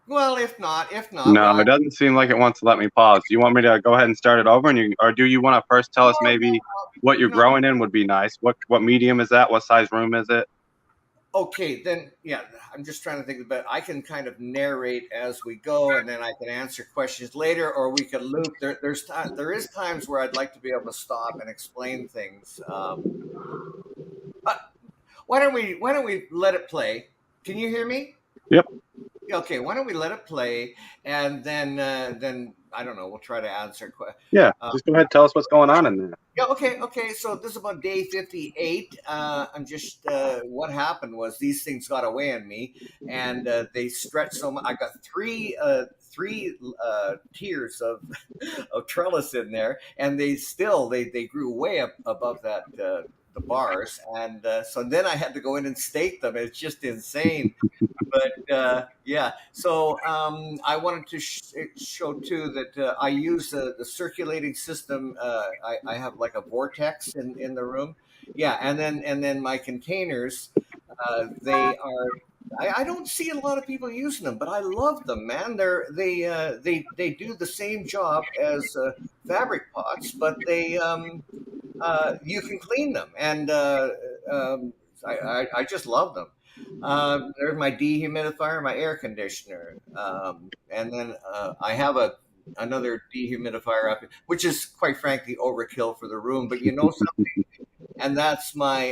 Well, if not. No, it doesn't seem like it wants to let me pause. Do you want me to go ahead and start it over, or do you want to first tell us maybe what you're growing in would be nice? What medium is that? What size room is it? Okay, then, yeah, I'm just trying to think about it. I can kind of narrate as we go, and then I can answer questions later, or we can loop. There is times where I'd like to be able to stop and explain things. Why don't we let it play? Can you hear me? Yep. Okay, why don't we let it play, and then I don't know. We'll try to answer questions. Yeah, just go ahead and tell us what's going on in there. Yeah, okay. So this is about day 58. I'm just what happened was these things got away on me, and they stretched so much. I got three tiers of trellis in there, and they grew way up above that bars, and so then I had to go in and stake them. It's just insane. But yeah, so I wanted to show too that I use the circulating system. I have like a vortex in the room. Yeah, and then my containers, they are. I don't see a lot of people using them, but I love them, man. They do the same job as fabric pots, but they you can clean them, and I just love them. There's my dehumidifier, my air conditioner, and then I have another dehumidifier up, which is quite frankly overkill for the room. But you know something, and that's my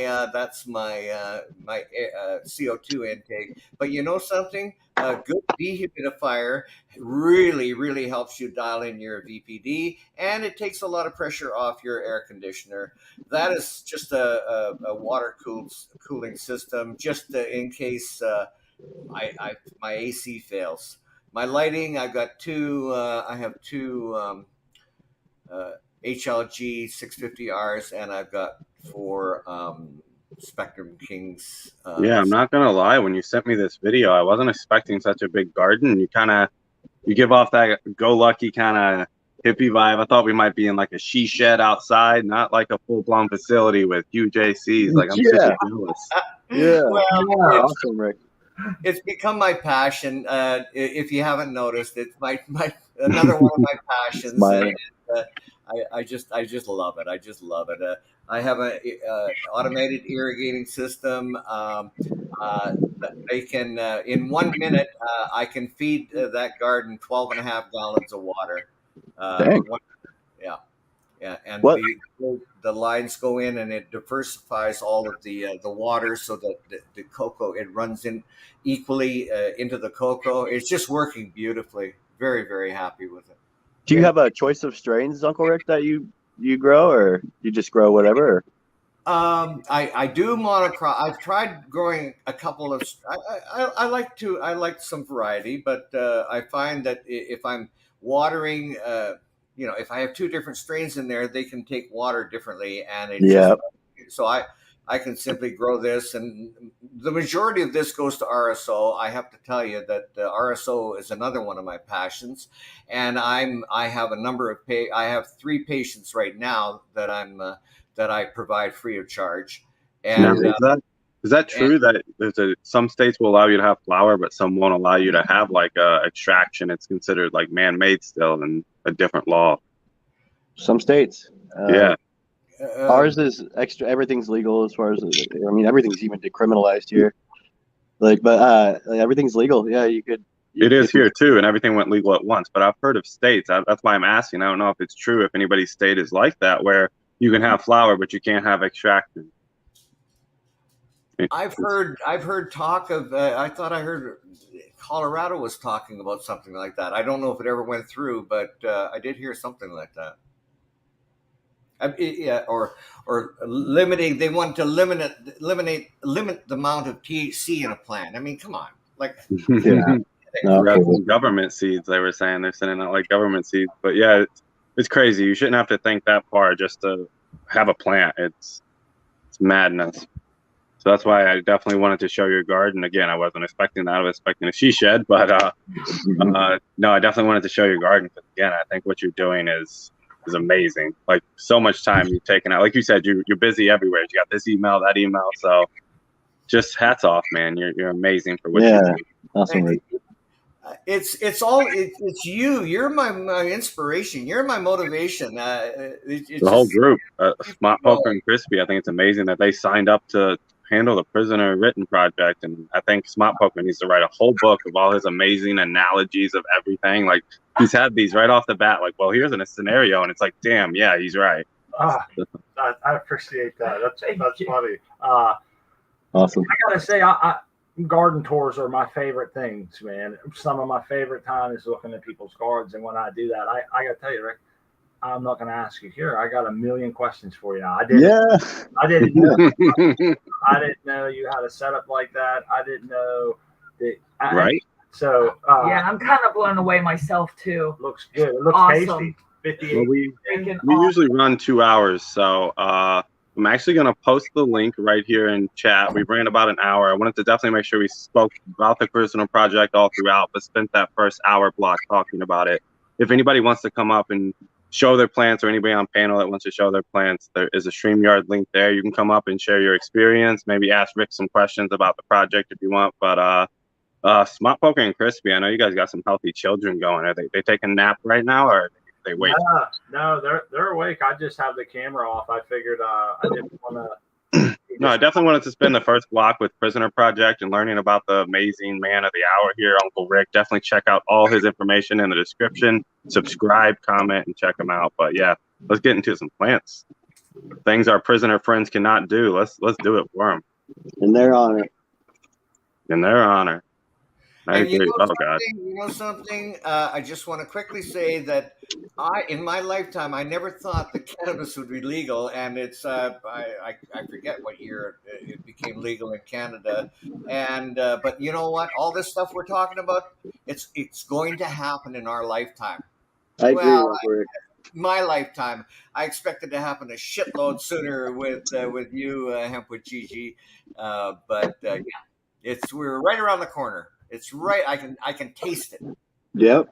CO2 intake. But you know something, a good dehumidifier really helps you dial in your VPD, and it takes a lot of pressure off your air conditioner. That is just a water cooling system, just in case my AC fails. My lighting, I've got two. I have two HLG 650Rs, and I've got four Spectrum Kings. Yeah, I'm not gonna lie. When you sent me this video, I wasn't expecting such a big garden. You give off that go lucky kind of hippie vibe. I thought we might be in like a she shed outside, not like a full blown facility with huge ACs. Like I'm super jealous. Yeah. Well, Awesome, Rick. It's become my passion. If you haven't noticed, it's my another one of my passions. I just love it. I just love it. I have a automated irrigating system. They can in 1 minute I can feed that garden 12 and a half gallons of water. Yeah, and the lines go in, and it diversifies all of the water so that the cocoa, it runs in equally into the cocoa. It's just working beautifully. Very happy with it. Do you have a choice of strains, Uncle Rick, that you grow, or you just grow whatever? I do monocrop. I've tried growing a couple of. I like some variety, but I find that if I'm watering, if I have two different strains in there, they can take water differently, and so I can simply grow this, and the majority of this goes to RSO. I have to tell you that RSO is another one of my passions, and I have a number of I have 3 patients right now that that I provide free of charge. And is that true that some states will allow you to have flower, but some won't allow you to have like extraction? It's considered like man-made still, and a different law. Some states. Yeah. Ours is extra. Everything's legal as far as everything's even decriminalized here. But everything's legal. Yeah, you could. It is here too, and everything went legal at once. But I've heard of states. That's why I'm asking. I don't know if it's true. If anybody's state is like that, where you can have flower, but you can't have extraction. I've heard talk of. I thought I heard Colorado was talking about something like that. I don't know if it ever went through, but I did hear something like that. Yeah, or limiting. They want to limit the amount of THC in a plant. I mean, come on, like. Yeah. Some government seeds. They were saying they're sending out like government seeds, but yeah, it's crazy. You shouldn't have to think that far just to have a plant. It's madness. So that's why I definitely wanted to show your garden. Again, I wasn't expecting that. I was expecting a she shed, but no, I definitely wanted to show your garden. Because again, I think what you're doing is amazing. Like so much time you've taken out. Like you said, you're busy everywhere. You got this email, that email. So just hats off, man. You're amazing for what you do. Awesome. It's you. You're my inspiration. You're my motivation. The whole group, Smart Poker and Crispy. I think it's amazing that they signed up to handle the prisoner written project, and I think Smart Poker needs to write a whole book of all his amazing analogies of everything. Like he's had these right off the bat. Like, well, here's a scenario, and it's like, damn, yeah, he's right. I appreciate that. That's funny. Awesome. I gotta say, garden tours are my favorite things, man. Some of my favorite time is looking at people's gardens, and when I do that, I gotta tell you, Rick, I'm not gonna ask you here. I got a million questions for you. I didn't know you had a setup like that. I didn't know that. Right. So yeah, I'm kind of blown away myself too. Looks good. It looks awesome. tasty. 58. Well, we usually run 2 hours, so I'm actually going to post the link right here in chat. We ran about an hour. I wanted to definitely make sure we spoke about the Prisoner Project all throughout, but spent that first hour block talking about it. If anybody wants to come up and show their plants, or anybody on panel that wants to show their plants, there is a StreamYard link there. You can come up and share your experience, maybe ask Rick some questions about the project if you want. But Smart Poker and Crispy, I know you guys got some healthy children going. Are they taking a nap right now, or they wait? No, they're awake. I just have the camera off. I figured I didn't want to. No, I definitely wanted to spend the first block with Prisoner Project and learning about the amazing man of the hour here, Uncle Rick. Definitely check out all his information in the description. Subscribe, comment, and check him out. But yeah, let's get into some plants. Things our prisoner friends cannot do. Let's do it for them. In their honor. In their honor. And you know something? I just want to quickly say that in my lifetime, I never thought that cannabis would be legal, and it's I forget what year it became legal in Canada. And but you know what? All this stuff we're talking about, it's going to happen in our lifetime. I agree. Well, my lifetime. I expect it to happen a shitload sooner with you, Hemp with Gigi. But yeah, we're right around the corner. It's right. I can taste it. Yep.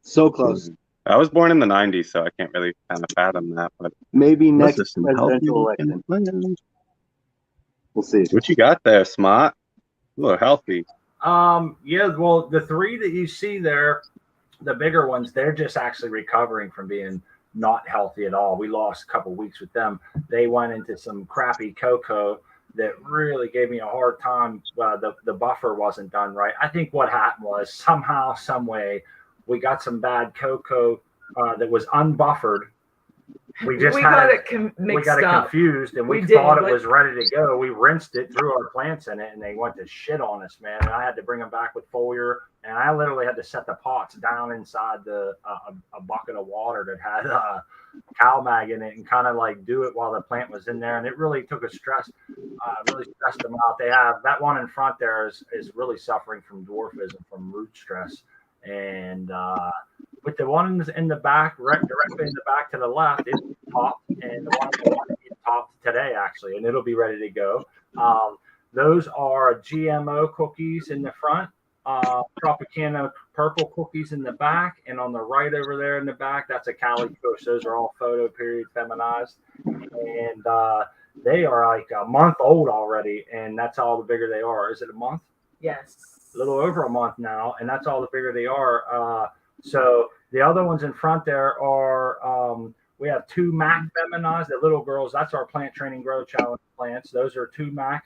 So close. I was born in the 90s, so I can't really kind of fathom that. But maybe next presidential election. We'll see. What you got there, Smart? A little healthy. Yeah, well, the three that you see there, the bigger ones, they're just actually recovering from being not healthy at all. We lost a couple weeks with them. They went into some crappy cocoa that really gave me a hard time. The buffer wasn't done right. I think what happened was somehow, some way, we got some bad cocoa that was unbuffered. We got it confused, and we thought it was ready to go. We rinsed it, threw our plants in it, and they went to shit on us, man. And I had to bring them back with foliar, and I literally had to set the pots down inside a bucket of water that had CalMag in it, and kind of like do it while the plant was in there. And it really took really stressed them out. They have that one in front there is really suffering from dwarfism, from root stress, and with the one in the back, directly in the back to the left, it's topped, and the one is topped today actually, and it'll be ready to go. Those are GMO cookies in the front, Tropicana purple cookies in the back, and on the right over there in the back, that's a Cali Kush. Those are all photo period feminized, and they are like a month old already, and that's all the bigger they are. Is it a month? Yes. A little over a month now, and that's all the bigger they are. So the other ones in front there are, we have 2 MAC feminized, the little girls. That's our plant training grow challenge plants. Those are 2 MAC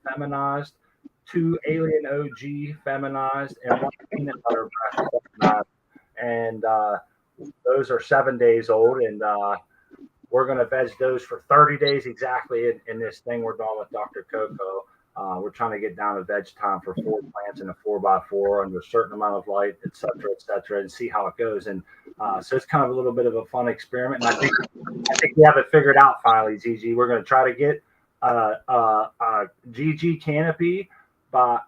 feminized, 2 Alien OG feminized, and 1 peanut butter breath feminized. And those are 7 days old, and we're going to veg those for 30 days exactly in this thing we're doing with Dr. Coco. We're trying to get down to veg time for 4 plants in a 4x4 under a certain amount of light, et cetera, and see how it goes. And so it's kind of a little bit of a fun experiment. And I think we have it figured out finally, Gigi. We're going to try to get GG canopy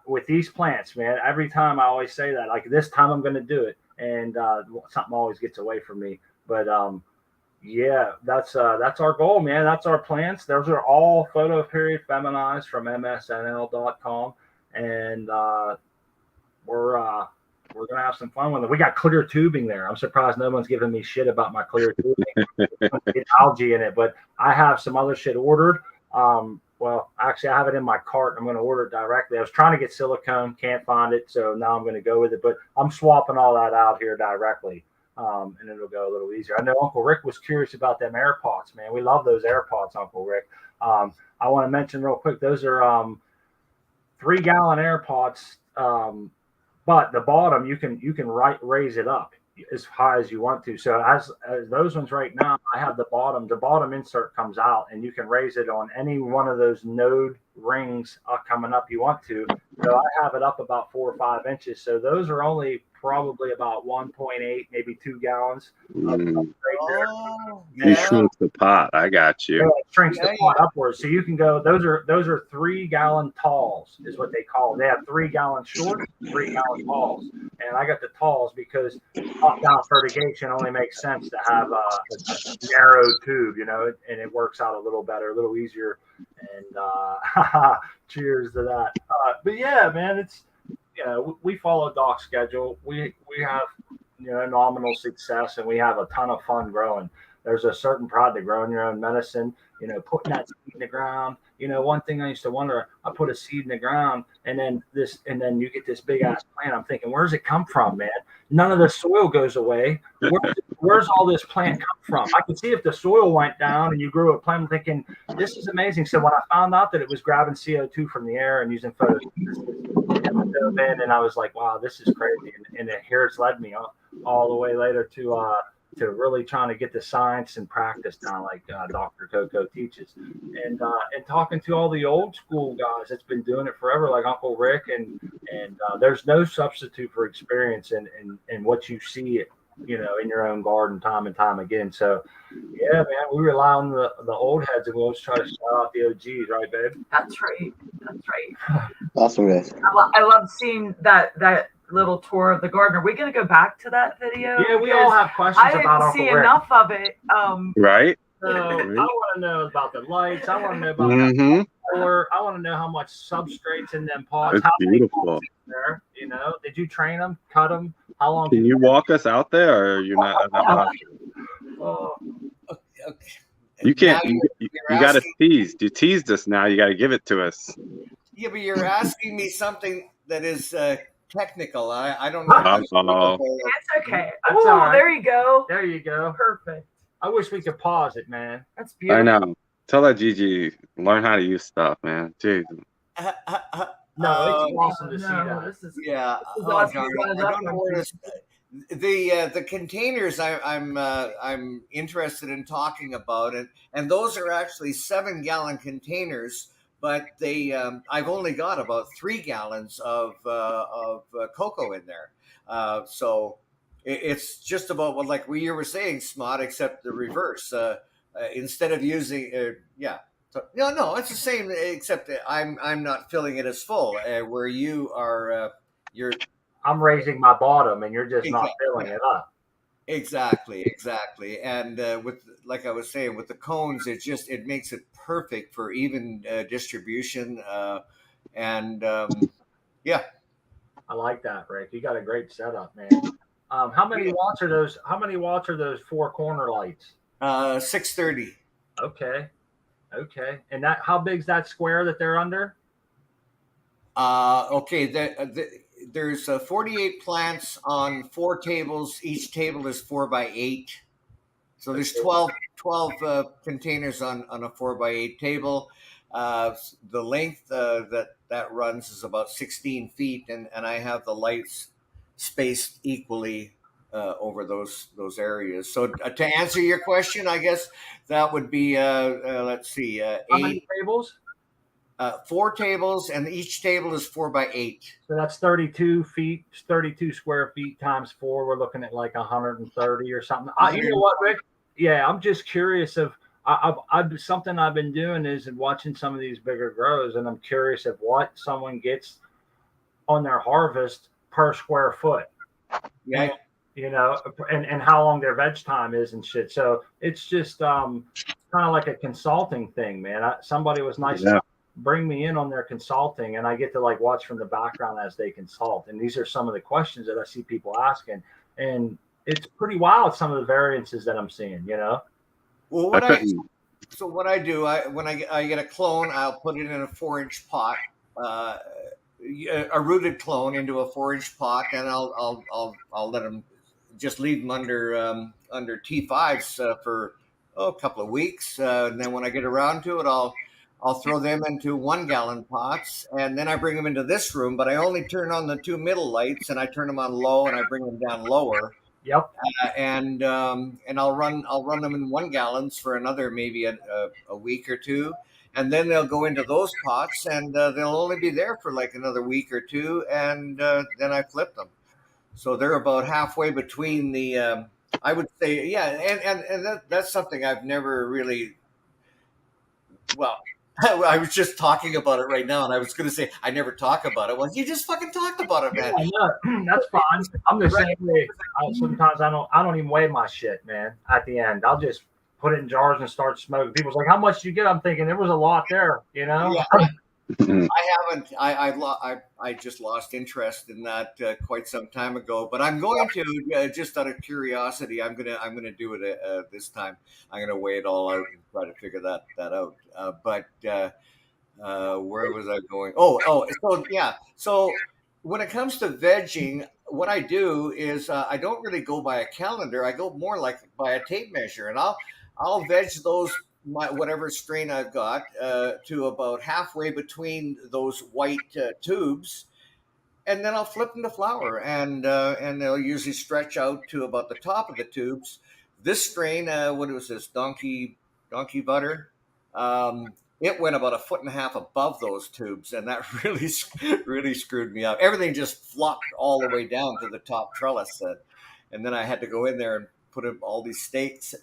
with these plants, man. Every time I always say that, like this time I'm going to do it, and something always gets away from me. But yeah, that's our goal, man. That's our plants. Those are all photo period feminized from msnl.com, and we're gonna have some fun with it. We got clear tubing there. I'm surprised no one's giving me shit about my clear tubing. Get algae in it, but I have some other shit ordered. Well, actually, I have it in my cart. I'm going to order it directly. I was trying to get silicone, can't find it, so now I'm going to go with it. But I'm swapping all that out here directly. And it'll go a little easier. I know Uncle Rick was curious about them air pots, man. We love those air pots, Uncle Rick. I want to mention real quick, those are 3-gallon air pots, but the bottom you can raise it up as high as you want to. So as those ones right now, I have the bottom insert comes out, and you can raise it on any one of those node rings coming up you want to. So I have it up about 4 or 5 inches. So those are only probably about 1.8, maybe 2 gallons. Oh, He yeah. shrinks the pot. I got Yeah, you. it shrinks Yeah, the pot upwards. So you can go, those are 3-gallon talls is what they call them. They have 3-gallon shorts, 3-gallon talls. And I got the talls because top-down fertigation only makes sense to have a narrow tube, you know, and it works out a little better, a little easier. And cheers to that. But yeah, man, it's, you know, we follow Doc's schedule. We have, you know, nominal success, and we have a ton of fun growing. There's a certain pride to growing your own medicine, you know, putting that seed in the ground. You know, one thing I used to wonder, I put a seed in the ground and then you get this big ass plant. I'm thinking, where's it come from, man? None of the soil goes away. Where's all this plant come from? I could see if the soil went down and you grew a plant. I'm thinking, this is amazing. So when I found out that it was grabbing CO2 from the air and using photosynthesis, and I was like, wow, this is crazy. And here it's led me all the way later to really trying to get the science and practice down like Dr. Coco teaches. And talking to all the old school guys that's been doing it forever, like Uncle Rick, and there's no substitute for experience and what you see, you know, in your own garden time and time again. So yeah, man, we rely on the old heads, and we always try to shout out the OGs, right, babe? That's right. That's right. Awesome, guys. I love seeing that little tour of the garden. Are we going to go back to that video? Yeah, we all have questions about Uncle I didn't see Rick. enough of it. Right? So I want to know about the lights. I want to know about Mm-hmm. the color. I want to know how much substrates in them pots. It's How many beautiful. pots in there? You know, did you train them, cut them? How long? Can you walk us out there, or are you not? Okay. You can't. Now You you're got to asking- tease. You teased us. Now you got to give it to us. Yeah, but you're asking me something that is technical. I don't know. It's okay. That's Oh, all right. there you go. There you go. Perfect. I wish we could pause it, man. That's beautiful. I know. Tell that Gigi learn how to use stuff, man. Jeez. No, it's awesome to see that. This is Yeah. This is Oh, awesome. darn it. I don't know where this. The containers I'm interested in talking about, and those are actually 7-gallon containers, but they I've only got about 3 gallons of cocoa in there, so it's just about what like you were saying, Smot, except the reverse. Instead of using So, no, it's the same, except that I'm not filling it as full. Where you are, I'm raising my bottom, and you're just not Exactly. filling it up. Exactly. And with, like I was saying, with the cones, it makes it perfect for even distribution. Yeah. I like that, Rick. You got a great setup, man. How many watts are those? How many watts are those 4 corner lights? 630. Okay. And that, how big's that square that they're under? Okay. There's 48 plants on 4 tables. Each table is 4x8. So there's 12 containers on a 4x8 table. The length that runs is about 16 feet, and I have the lights spaced equally over those areas. So to answer your question, I guess that would be let's see, How 8 many tables? 4 tables, and each table is 4x8. So that's 32 feet, 32 square feet times 4. We're looking at like 130 or something. You know what, Rick? Yeah, I'm just curious of something I've been doing is watching some of these bigger grows, and I'm curious of what someone gets on their harvest per square foot. Yeah. You know, and how long their veg time is and shit. So it's just kind of like a consulting thing, man. Somebody was nice enough to bring me in on their consulting, and I get to like watch from the background as they consult. And these are some of the questions that I see people asking, and it's pretty wild, some of the variances that I'm seeing, you know? Well, what I do, when I get a clone, I'll put it in a 4-inch pot, a rooted clone into a 4-inch pot, and I'll let them just leave them under T5s for a couple of weeks, and then when I get around to it, I'll throw them into 1-gallon pots, and then I bring them into this room. But I only turn on the 2 middle lights, and I turn them on low, and I bring them down lower. Yep. And I'll run them in 1 gallons for another maybe a week or two, and then they'll go into those pots, and they'll only be there for like another week or two, and then I flip them. So they're about halfway between the. I would say, yeah, and that's something I've never really. Well, I was just talking about it right now, and I was going to say I never talk about it. Well, you just fucking talked about it, man. Yeah, that's fine. I'm the same way. Sometimes I don't even weigh my shit, man. At the end, I'll just put it in jars and start smoking. People's like, "How much did you get?" I'm thinking there was a lot there, you know. Yeah, I haven't. I just lost interest in that quite some time ago. But I'm going to just out of curiosity. I'm gonna do it this time. I'm gonna weigh it all out and try to figure that out. Where was I going? So yeah. So when it comes to vegging, what I do is I don't really go by a calendar. I go more like by a tape measure, and I'll veg those whatever strain I've got to about halfway between those white tubes, and then I'll flip them to flower, and they'll usually stretch out to about the top of the tubes. This strain, what was this donkey butter? It went about a foot and a half above those tubes, and that really screwed me up. Everything just flopped all the way down to the top trellis, and then I had to go in there and put in all these stakes.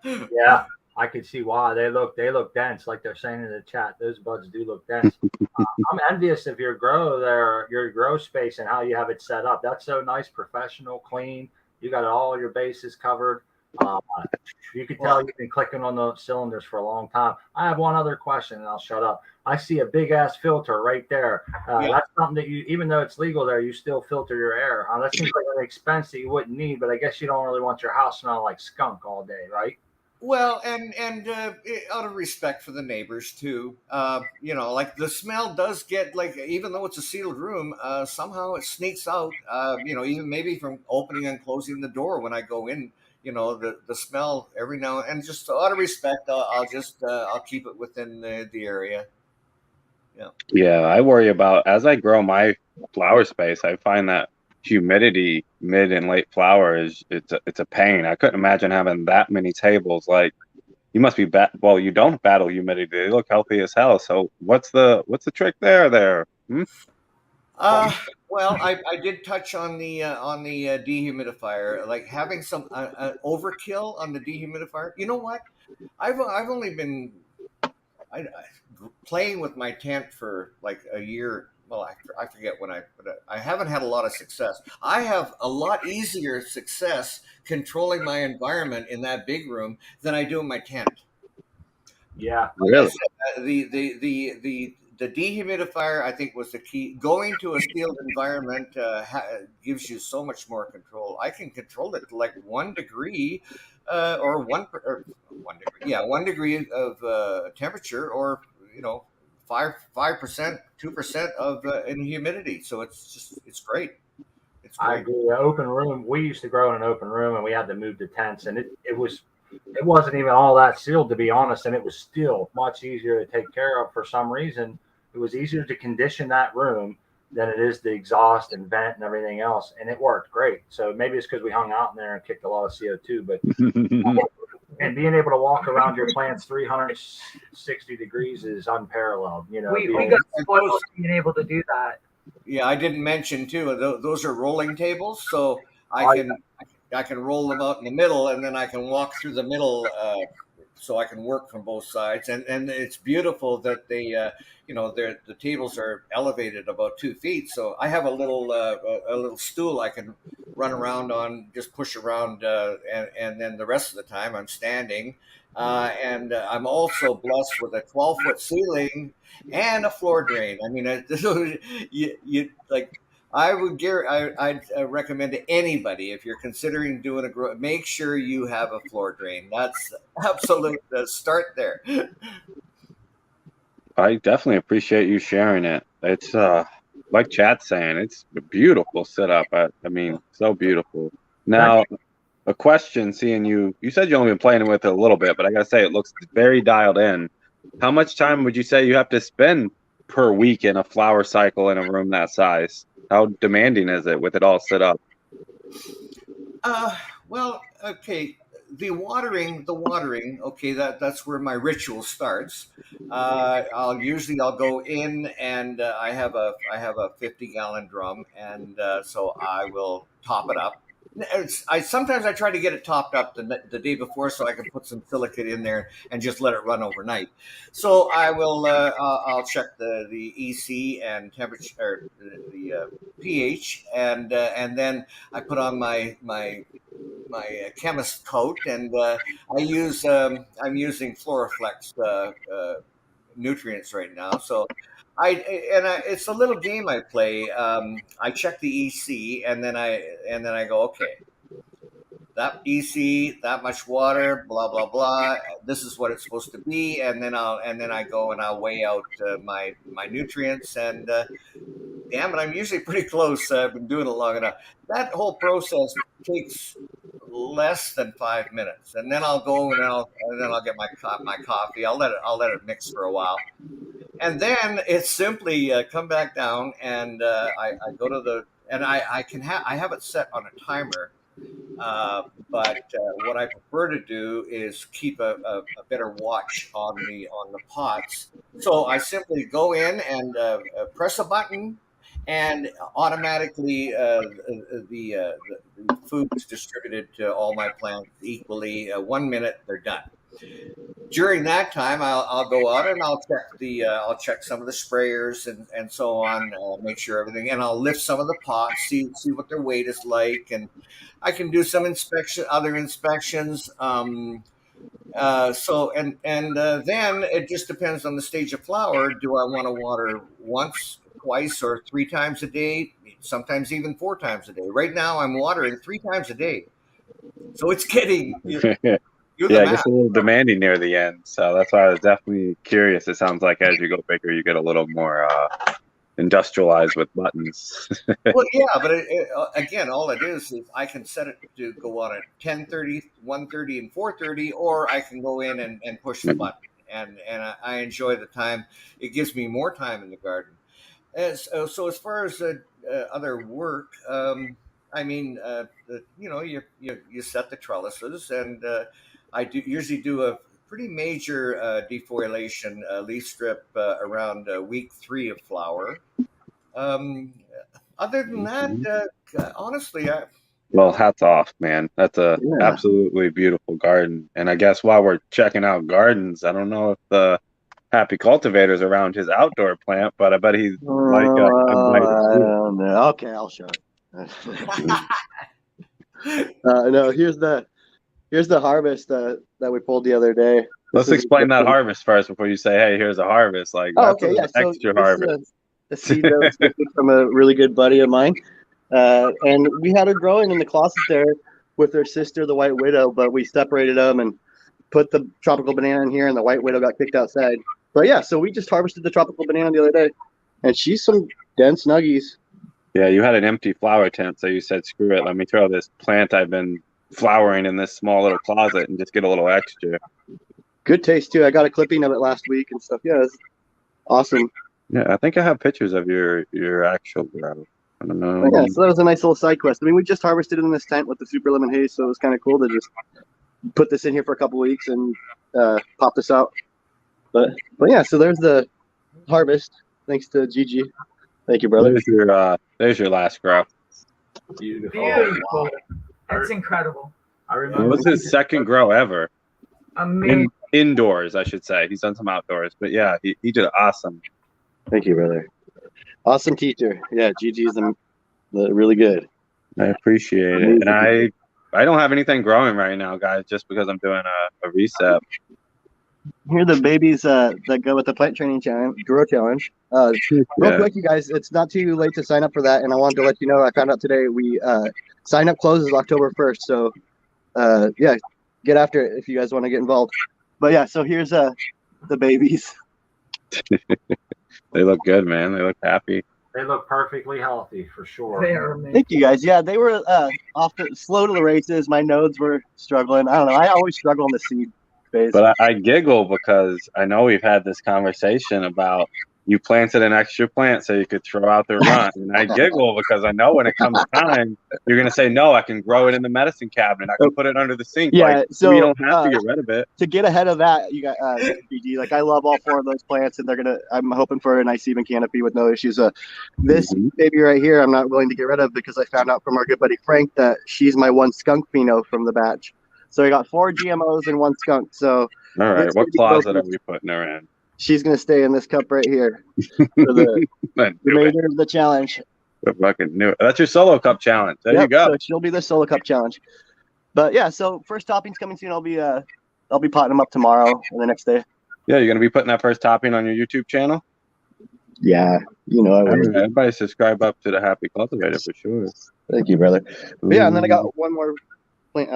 Yeah, I could see why they look dense, like they're saying in the chat. Those buds do look dense. I'm envious of your grow space and how you have it set up. That's so nice, professional, clean. You got all your bases covered. You can tell you've been clicking on those cylinders for a long time. I have one other question, and I'll shut up. I see a big ass filter right there. That's something that you, even though it's legal there, you still filter your air. That seems like an expense that you wouldn't need, but I guess you don't really want your house smelling like skunk all day, right? Well, and out of respect for the neighbors too, like the smell does get like, even though it's a sealed room, somehow it sneaks out. Even maybe from opening and closing the door when I go in. The smell every now and just out of respect, I'll keep it within the area. Yeah. Yeah, I worry about as I grow my flower space. I find that humidity mid and late flower it's a pain. I couldn't imagine having that many tables. Like you must be well, you don't battle humidity. They look healthy as hell. So what's the trick there? Well, I did touch on the dehumidifier, like having some overkill on the dehumidifier. You know what? I've only been playing with my tent for like a year. Well, I forget when but I haven't had a lot of success. I have a lot easier success controlling my environment in that big room than I do in my tent. Yeah, really. The dehumidifier, I think, was the key. Going to a sealed environment gives you so much more control. I can control it to like 1 degree, or 1 degree of temperature, or 5%, 2% of in humidity. So it's great. It's great. I agree. Open room. We used to grow in an open room, and we had to move to tents, and it wasn't even all that sealed, to be honest, and it was still much easier to take care of. For some reason, it was easier to condition that room than it is the exhaust and vent and everything else, and it worked great. So maybe it's because we hung out in there and kicked a lot of CO2, but and being able to walk around your plants 360 degrees is unparalleled. We got spoiled being able to do that. Yeah, I didn't mention too. Those are rolling tables, so I can roll them out in the middle, and then I can walk through the middle, so I can work from both sides. And it's beautiful that the tables are elevated about 2 feet. So I have a little stool I can run around on, just push around, and then the rest of the time I'm standing. And I'm also blessed with a 12-foot ceiling and a floor drain. I mean, you like. I'd recommend to anybody, if you're considering doing make sure you have a floor drain. That's absolute start there. I definitely appreciate you sharing it. It's like Chad's saying, it's a beautiful setup. I mean, so beautiful. Now, a question, seeing you said you only been playing with it a little bit, but I gotta say it looks very dialed in. How much time would you say you have to spend per week in a flower cycle in a room that size? How demanding is it with it all set up? Well, okay. the watering. Okay, that's where my ritual starts. I'll go in, and I have a 50-gallon drum, and so I will top it up. I sometimes I try to get it topped up the day before, so I can put some silicate in there and just let it run overnight. So I will I'll check the EC and temperature, or the pH, and then I put on my chemist coat, and I'm using Floraflex nutrients right now. So it's a little game I play. I check the EC, and then I go, okay, that EC, that much water, blah blah blah. This is what it's supposed to be, and then I go and I'll weigh out my nutrients, and damn it, I'm usually pretty close. I've been doing it long enough. That whole process takes less than 5 minutes, and then I'll go and then I'll get my coffee. I'll let it mix for a while, and then it's simply come back down, and I go to the, and I have it set on a timer. But what I prefer to do is keep a better watch on the pots. So I simply go in and press a button, and automatically the food is distributed to all my plants equally. 1 minute, they're done. During that time, I'll go out and I'll check some of the sprayers and so on, make sure everything, and I'll lift some of the pots, see what their weight is like, and I can do some other inspections. Then it just depends on the stage of flower. Do I want to water once, twice, or 3 times a day? Sometimes even 4 times a day. Right now, I'm watering 3 times a day, so it's getting. Yeah, it gets a little demanding near the end, so that's why I was definitely curious. It sounds like as you go bigger, you get a little more industrialized with buttons. Well, yeah, but again, all it is I can set it to go on at 10:30, 1:30, and 4:30, or I can go in and push the button, and I enjoy the time. It gives me more time in the garden. So as far as other work, I mean, you set the trellises, and I usually do a pretty major defoliation leaf strip around week 3 of flower. Other than that, honestly, Well, hats off, man. That's a absolutely beautiful garden. And I guess while we're checking out gardens, I don't know if the happy cultivator's around his outdoor plant, but I bet he's like I don't know. Okay, I'll show it. No, here's the harvest that we pulled the other day. Let's explain that harvest first before you say, hey, here's a harvest. Like, that's an extra harvest. A seed that was taken from a really good buddy of mine. And we had her growing in the closet there with her sister, the white widow, but we separated them and put the tropical banana in here, and the white widow got kicked outside. But yeah, so we just harvested the tropical banana the other day, and she's some dense nuggies. Yeah, you had an empty flower tent, so you said, screw it, let me throw this plant I've been flowering in this small little closet and just get a little extra. Good taste too. I got a clipping of it last week and stuff. Yeah, it's awesome. Yeah, I think I have pictures of your actual grow. I don't know. Yeah, so that was a nice little side quest. I mean, we just harvested in this tent with the super lemon haze, so it was kind of cool to just put this in here for a couple weeks and pop this out. But yeah, so there's the harvest. Thanks to Gigi. Thank you, brother. There's your last grow. Beautiful. Wow. That's incredible. I remember. It was his second grow ever. Amazing. Indoors, I should say. He's done some outdoors, but yeah, he did awesome. Thank you, brother. Awesome teacher. Yeah, Gigi's really good. I appreciate it. And I don't have anything growing right now, guys, just because I'm doing a reset. Here are the babies that go with the plant training grow challenge. Real quick, you guys, it's not too late to sign up for that, and I wanted to let you know I found out today we sign up closes October 1st. So yeah, get after it if you guys want to get involved. But yeah, so here's the babies. They look good, man. They look happy. They look perfectly healthy for sure. They are amazing. Thank you, guys. Yeah, they were slow to the races. My nodes were struggling. I don't know. I always struggle in the seed phase. But I giggle because I know we've had this conversation about you planted an extra plant so you could throw out the runt. And I giggle because I know when it comes time, you're going to say, no, I can grow it in the medicine cabinet. I can put it under the sink. Yeah, like, so we don't have to get rid of it. To get ahead of that, you got BG. Like I love all 4 of those plants, and I'm hoping for a nice even canopy with no issues. This baby right here, I'm not willing to get rid of because I found out from our good buddy Frank that she's my one skunk pheno from the batch. So I got 4 GMOs and 1 skunk. So all right, what closet are we putting her in? She's gonna stay in this cup right here for the remainder of the challenge. I fucking knew it. That's your solo cup challenge. There you go. So she'll be the solo cup challenge. But yeah, so first topping's coming soon. I'll be potting them up tomorrow or the next day. Yeah, you're gonna be putting that first topping on your YouTube channel. Yeah, you know I will. Everybody subscribe up to the Happy Cultivator for sure. Thank you, brother. But yeah, and then I got one more plant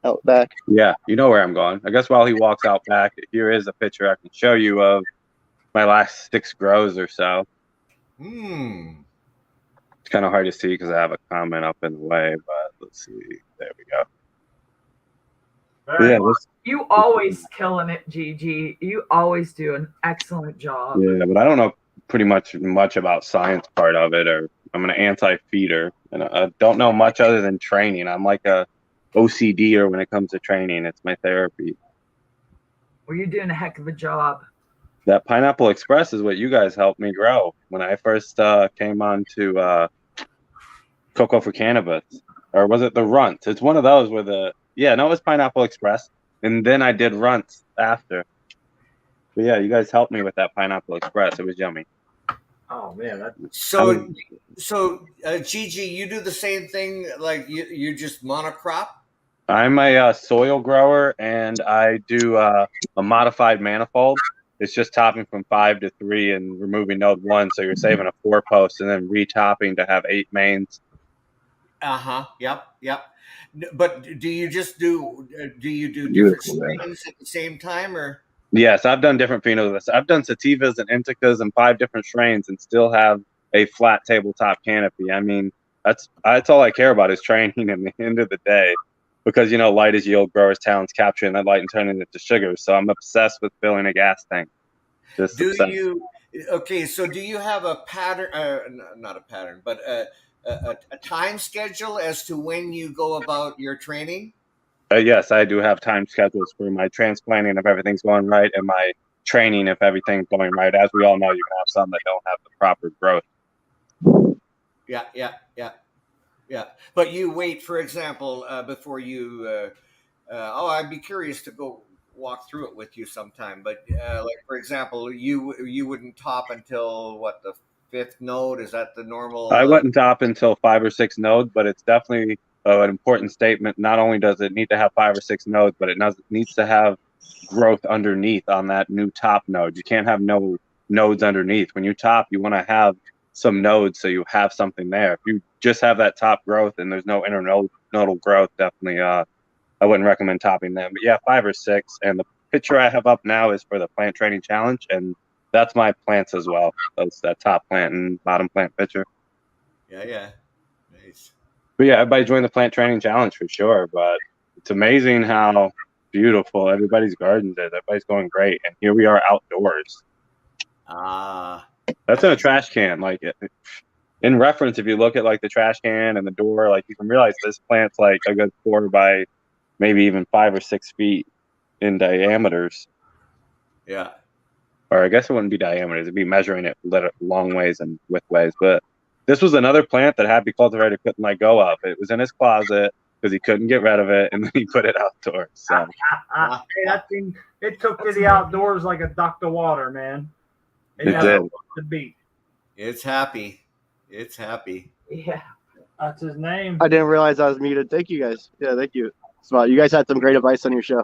out back. Yeah, you know where I'm going. I guess while he walks out back, here is a picture I can show you of my last 6 grows or so. It's kind of hard to see because I have a comment up in the way, but let's see. There we go. Yeah, you always killing it, Gigi. You always do an excellent job. Yeah, but I don't know pretty much about science part of it, or I'm an anti-feeder, and I don't know much other than training. I'm like a OCDer when it comes to training. It's my therapy. Well, you're doing a heck of a job. That Pineapple Express is what you guys helped me grow when I first came on to Cocoa for Cannabis. Or was it the Runts? It's one of those where it was Pineapple Express. And then I did Runts after. But yeah, you guys helped me with that Pineapple Express. It was yummy. Oh, man. So Gigi, you do the same thing, like you just monocrop? I'm a soil grower, and I do a modified manifold. It's just topping from 5 to 3 and removing node 1, so you're saving a 4 post and then retopping to have 8 mains. Yep. But do you do different strains at the same time, or? Yes, I've done different phenos. I've done sativas and indicas and 5 different strains and still have a flat tabletop canopy. I mean, that's all I care about is training at the end of the day. Because, light is yield, growers' talents, capturing that light and turning it to sugar. So I'm obsessed with filling a gas tank. So do you have a pattern, not a pattern, but a time schedule as to when you go about your training? Yes, I do have time schedules for my transplanting if everything's going right and my training if everything's going right. As we all know, you can have some that don't have the proper growth. Yeah, but you wait, for example, before you. I'd be curious to go walk through it with you sometime. But like, for example, you wouldn't top until what, the 5th node? Is that the normal? I wouldn't top until 5 or 6 nodes, but it's definitely an important statement. Not only does it need to have 5 or 6 nodes, but it needs to have growth underneath on that new top node. You can't have no nodes underneath. When you top, you want to have some nodes so you have something there. If you just have that top growth and there's no internodal growth, definitely I wouldn't recommend topping them. But yeah, 5 or 6. And the picture I have up now is for the plant training challenge, and that's my plants as well. That's that top plant and bottom plant picture. Yeah. Nice. But yeah, everybody join the plant training challenge for sure. But it's amazing how beautiful everybody's gardens is. Everybody's going great. And here we are outdoors. That's in a trash can. Like, in reference, if you look at like the trash can and the door, like you can realize this plant's like a good 4 by maybe even 5 or 6 feet in diameters. Yeah. Or I guess it wouldn't be diameters. It'd be measuring it long ways and width ways. But this was another plant that Happy Cultivator couldn't let go of. It was in his closet because he couldn't get rid of it, and then he put it outdoors. So that thing, it took to the outdoors like a duck to water, man. It did. The beat. It's happy. Yeah. That's his name. I didn't realize I was muted. Thank you guys. Yeah, thank you. Smart. You guys had some great advice on your show.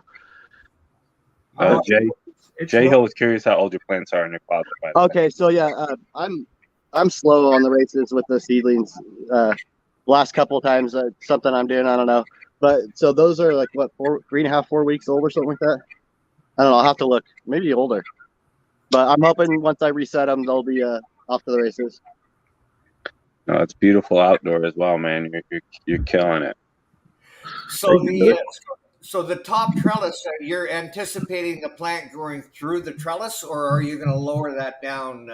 Jay Hill was curious how old your plants are in your closet. Okay, so yeah, I'm slow on the races with the seedlings. Last couple of times, something I'm doing, I don't know. But so those are like what, 3.5, 4 weeks old or something like that. I don't know. I'll have to look. Maybe older. But I'm hoping once I reset them, they'll be off to the races. No, it's beautiful outdoor as well, man. You're killing it. So the top trellis, you're anticipating the plant growing through the trellis, or are you going to lower that down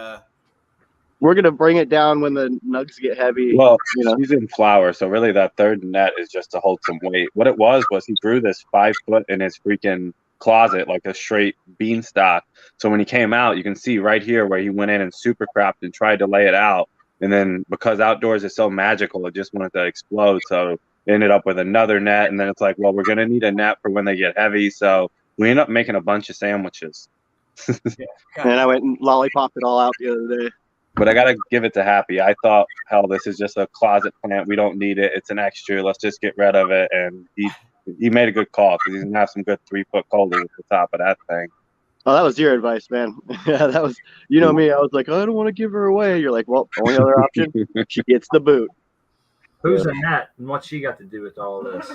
we're gonna bring it down when the nugs get heavy. Well, he's in flower, so really that third net is just to hold some weight. What it was he grew this 5 foot in his freaking closet, like a straight beanstalk. So when he came out, you can see right here where he went in and super crapped and tried to lay it out. And then because outdoors is so magical, it just wanted to explode. So it ended up with another net. And then it's like, well, we're going to need a net for when they get heavy. So we ended up making a bunch of sandwiches. And I went and lollipopped it all out the other day. But I got to give it to Happy. I thought, hell, this is just a closet plant. We don't need it. It's an extra. Let's just get rid of it. And he made a good call because he's going to have some good 3-foot colas at the top of that thing. Oh, that was your advice, man. Yeah, that was, me. I was like, oh, I don't want to give her away. You're like, well, only other option, she gets the boot. Who's Annette and what's she got to do with all this?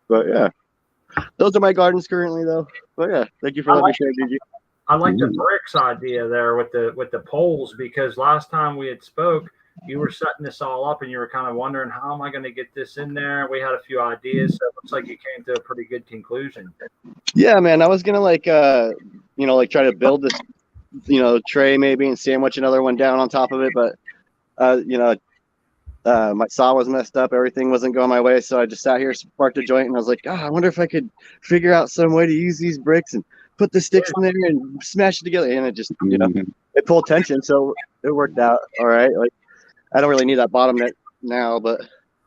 But yeah, those are my gardens currently, though. But yeah, thank you for letting me share, Gigi. I like the bricks idea there with the poles, because last time we had spoke, you were setting this all up and you were kind of wondering, how am I going to get this in there? We had a few ideas, so it looks like you came to a pretty good conclusion. Yeah, man, I was gonna try to build this, tray maybe and sandwich another one down on top of it, but my saw was messed up, everything wasn't going my way, so I just sat here, sparked a joint, and I was like, I wonder if I could figure out some way to use these bricks and put the sticks in there and smash it together, and it just it pulled tension, so it worked out all right. Like, I don't really need that bottom net now, but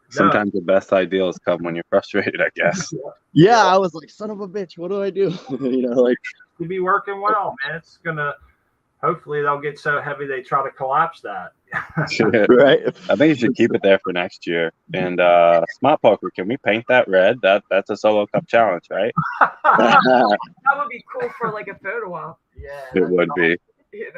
sometimes the best ideas come when you're frustrated, I guess. Yeah, I was like, son of a bitch, what do I do? You'd be working well, man. It's gonna, hopefully they'll get so heavy they try to collapse that. Right. I think you should keep it there for next year. And Smart Poker, can we paint that red? That's a solo cup challenge, right? That would be cool for like a photo op. Yeah, it would be.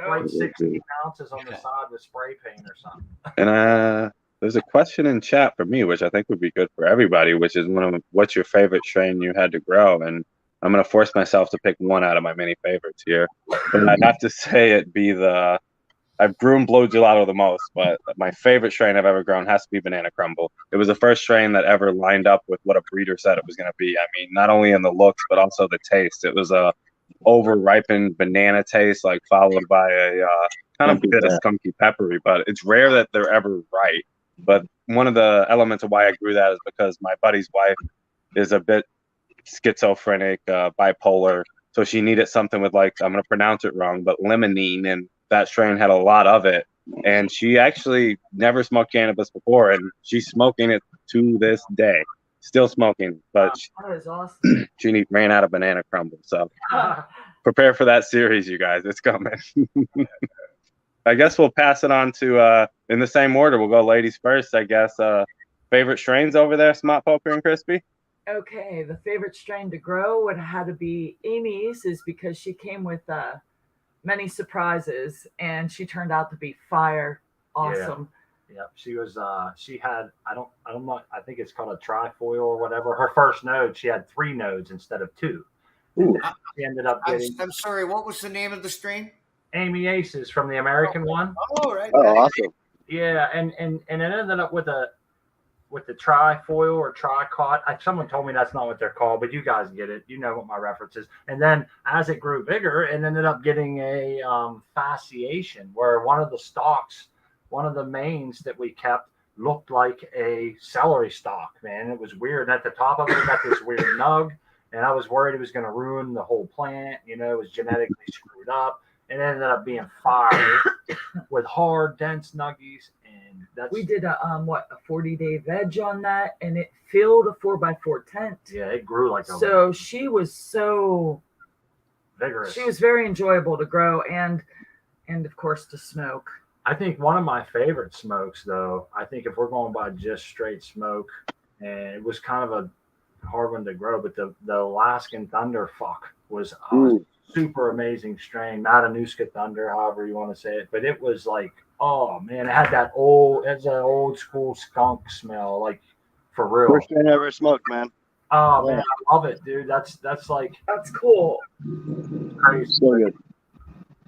Like 16 ounces on the side with spray paint or something. And there's a question in chat for me, which I think would be good for everybody, which is what's your favorite strain you had to grow? And I'm going to force myself to pick one out of my many favorites here. But I'd have to say it'd be I've grown Blow Gelato the most, but my favorite strain I've ever grown has to be Banana Crumble. It was the first strain that ever lined up with what a breeder said it was going to be. I mean, not only in the looks, but also the taste. It was a over-ripened banana taste, like followed by a kind of bit of skunky peppery, but it's rare that they're ever right. But one of the elements of why I grew that is because my buddy's wife is a bit schizophrenic, bipolar, so she needed something with, like, I'm going to pronounce it wrong, but limonene, and that strain had a lot of it. And she actually never smoked cannabis before, and she's smoking it to this day. Still smoking, but that is awesome. she ran out of Banana Crumble. So prepare for that series, you guys. It's coming. I guess we'll pass it on to, in the same order, we'll go ladies first, I guess. Favorite strains over there, Smart Poker and Crispy? Okay, the favorite strain to grow would have had to be Amy's, is because she came with many surprises, and she turned out to be fire awesome. Yep, she was. She had. I don't know. I think it's called a trifoil or whatever. Her first node, she had 3 nodes instead of 2. She ended up getting. I'm sorry. What was the name of the strain? Amy Aces from the American one. Oh, right. Oh, awesome. Yeah, and it ended up with the trifoil or tricot. Someone told me that's not what they're called, but you guys get it. You know what my reference is. And then as it grew bigger, it ended up getting a fasciation, where one of the stalks, one of the mains that we kept, looked like a celery stalk, man. It was weird. At the top of it got this weird nug, and I was worried it was going to ruin the whole plant. It was genetically screwed up. It ended up being fire with hard, dense nuggies. And we did a 40-day veg on that, and it filled a 4x4 tent. Yeah, it grew like a. So she was so vigorous. She was very enjoyable to grow and of course to smoke. I think one of my favorite smokes, though, I think if we're going by just straight smoke, and it was kind of a hard one to grow, but the Alaskan Thunderfuck was a super amazing strain. Matanuska Thunder, however you want to say it, but it was like, oh man, it had that old school skunk smell, like, for real. First strain I ever smoked, man. Oh man, I love it, dude. That's cool. Crazy. So good.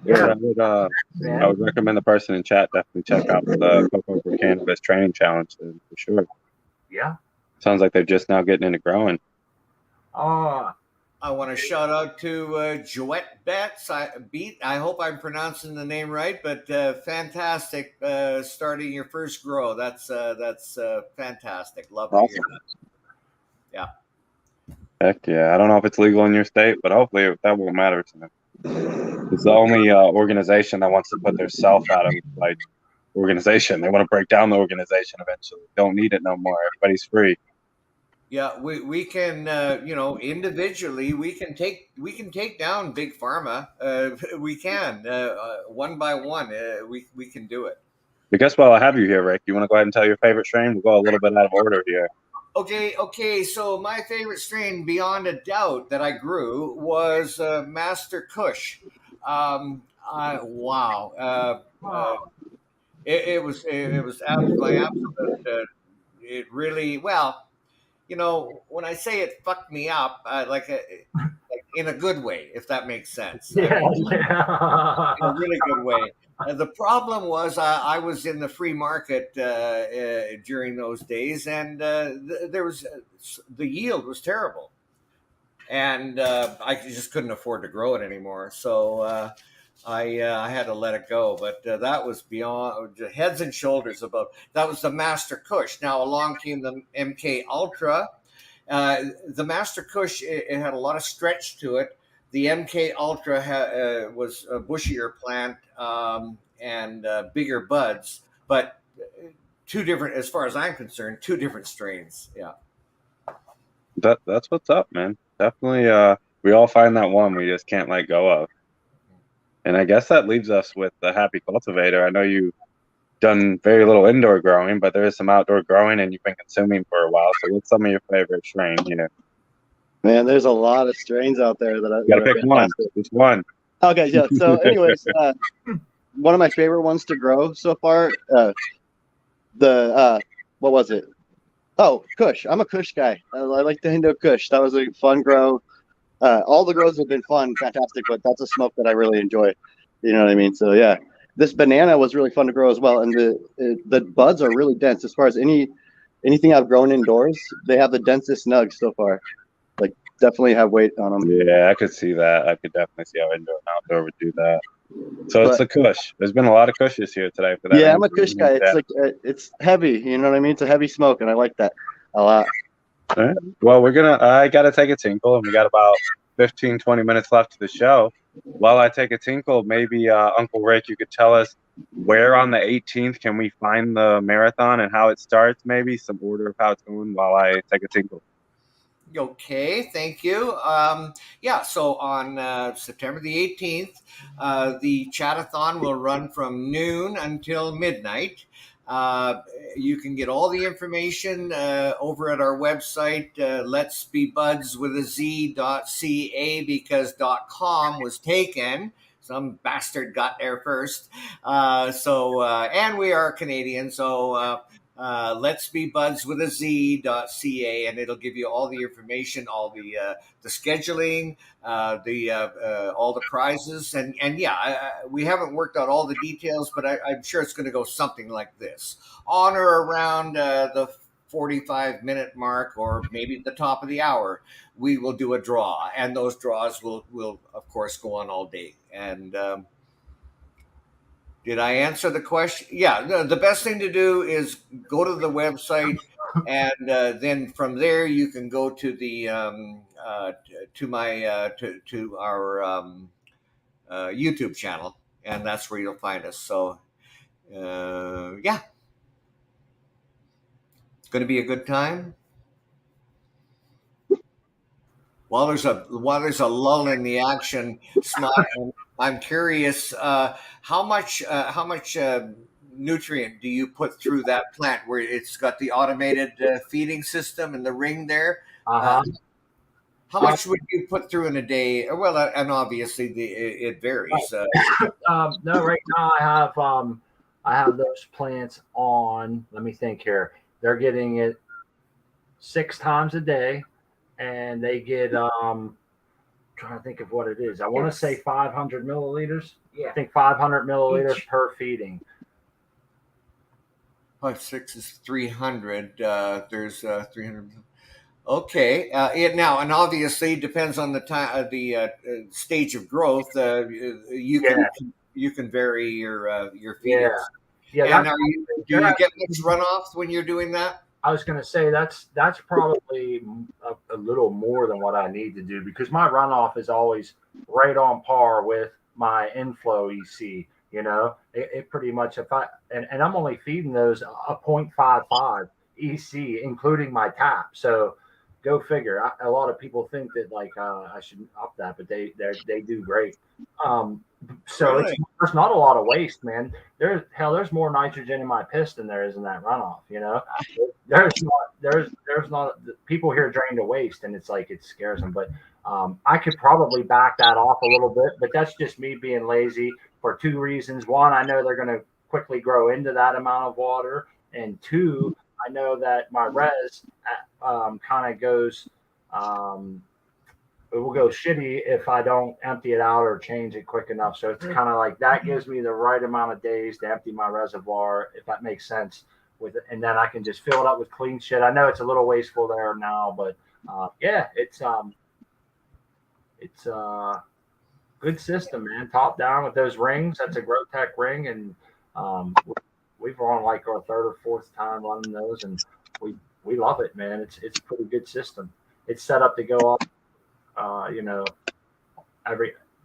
Yeah, I would recommend the person in chat definitely check out the Cocoa for Cannabis training challenge for sure. Yeah. Sounds like they're just now getting into growing. I want to shout out to Joette Betts. I hope I'm pronouncing the name right, but fantastic starting your first grow. That's fantastic. Love to hear Awesome. that. Yeah. Heck yeah. I don't know if it's legal in your state, but hopefully that won't matter to them. It's the only organization that wants to put their self out of like organization. They want to break down the organization eventually. Don't need it no more. Everybody's free. Yeah, we can individually we can take down big pharma. We can one by one. We can do it. But guess what? I have you here, Rick. You want to go ahead and tell your favorite strain? We'll go a little bit out of order here. Okay. So my favorite strain, beyond a doubt, that I grew was Master Kush. Wow. It was my absolute. It really well. When I say it fucked me up, like in a good way, if that makes sense. Yeah, I mean, in a really good way. The problem was I was in the free market during those days, and there was the yield was terrible, and I just couldn't afford to grow it anymore. So I had to let it go. But that was beyond heads and shoulders above. That was the Master Kush. Now along came the MK Ultra. The Master Kush, it had a lot of stretch to it. The MK Ultra was a bushier plant and bigger buds, but two different, as far as I'm concerned, two different strains. Yeah. That's what's up, man. Definitely, we all find that one we just can't let go of. And I guess that leaves us with the Happy Cultivator. I know you've done very little indoor growing, but there is some outdoor growing, and you've been consuming for a while. So what's some of your favorite strain here? Man, there's a lot of strains out there that You gotta pick one. Which one? Okay, yeah. So, anyways, one of my favorite ones to grow so far, what was it? Oh, Kush. I'm a Kush guy. I like the Hindo Kush. That was a fun grow. All the grows have been fun, fantastic, but that's a smoke that I really enjoy. You know what I mean? So yeah, this banana was really fun to grow as well, and the buds are really dense. As far as anything I've grown indoors, they have the densest nugs so far. Like, definitely have weight on them. Yeah, I could see that. I could definitely see how indoor and outdoor would do that. So it's the Kush. There's been a lot of Kushes here today for that. Yeah, I'm a Kush guy. It's like it's heavy. You know what I mean? It's a heavy smoke, and I like that a lot. All right. Well, I got to take a tinkle, and we got about 15, 20 minutes left of the show. While I take a tinkle, maybe Uncle Rick, you could tell us where on the 18th can we find the marathon and how it starts, maybe some order of how it's going while I take a tinkle. Okay, thank you. So on September the 18th, the chatathon will run from noon until midnight. You can get all the information over at our website, letsbebudswithaz.ca, because .com was taken. Some bastard got there first. And we are Canadian, so letsbebudswithaz.ca, and it'll give you all the information, all the scheduling, all the prizes, and we haven't worked out all the details, but I'm sure it's going to go something like this: on or around the 45-minute mark, or maybe at the top of the hour, we will do a draw, and those draws will of course go on all day. And did I answer the question? Yeah, the best thing to do is go to the website, and then from there you can go to the to our YouTube channel, and that's where you'll find us. So it's going to be a good time. While there's a lull in the action, I'm curious, how much nutrient do you put through that plant where it's got the automated feeding system and the ring there? How much would you put through in a day? Well, and obviously it varies. No, right now I have those plants on. Let me think here. They're getting it 6 times a day, and they get trying to think of what it is. I want to say 500 milliliters. Yeah, I think 500 milliliters per feeding. 5 6 is 300. There's 300. Okay. Now, and obviously, depends on the time, the stage of growth. You Yeah, can vary your yeah, feedings. yeah. And That's are you do they're you get much runoff when you're doing that? I was going to say that's probably a little more than what I need to do because my runoff is always right on par with my inflow EC. You know, it pretty much if I and I'm only feeding those a 0.55 EC, including my tap. So go figure. A lot of people think that like I should up that, but they do great. Um, so Really? there's not a lot of waste, man. There's more nitrogen in my piss than there is in that runoff. You know, there's not people here drain to waste, and it's like it scares them. But I could probably back that off a little bit, but that's just me being lazy for two reasons. One, I know they're going to quickly grow into that amount of water, and two, I know that my res kind of goes. It will go shitty if I don't empty it out or change it quick enough. So it's kind of like that gives me the right amount of days to empty my reservoir, if that makes sense. With it, and then I can just fill it up with clean shit. I know it's a little wasteful there now, but yeah, it's good system, man. Top down with those rings. That's a GrowTech ring, and we've on like our third or fourth time running those, and we love it, man. It's a pretty good system. It's set up to go off. You know,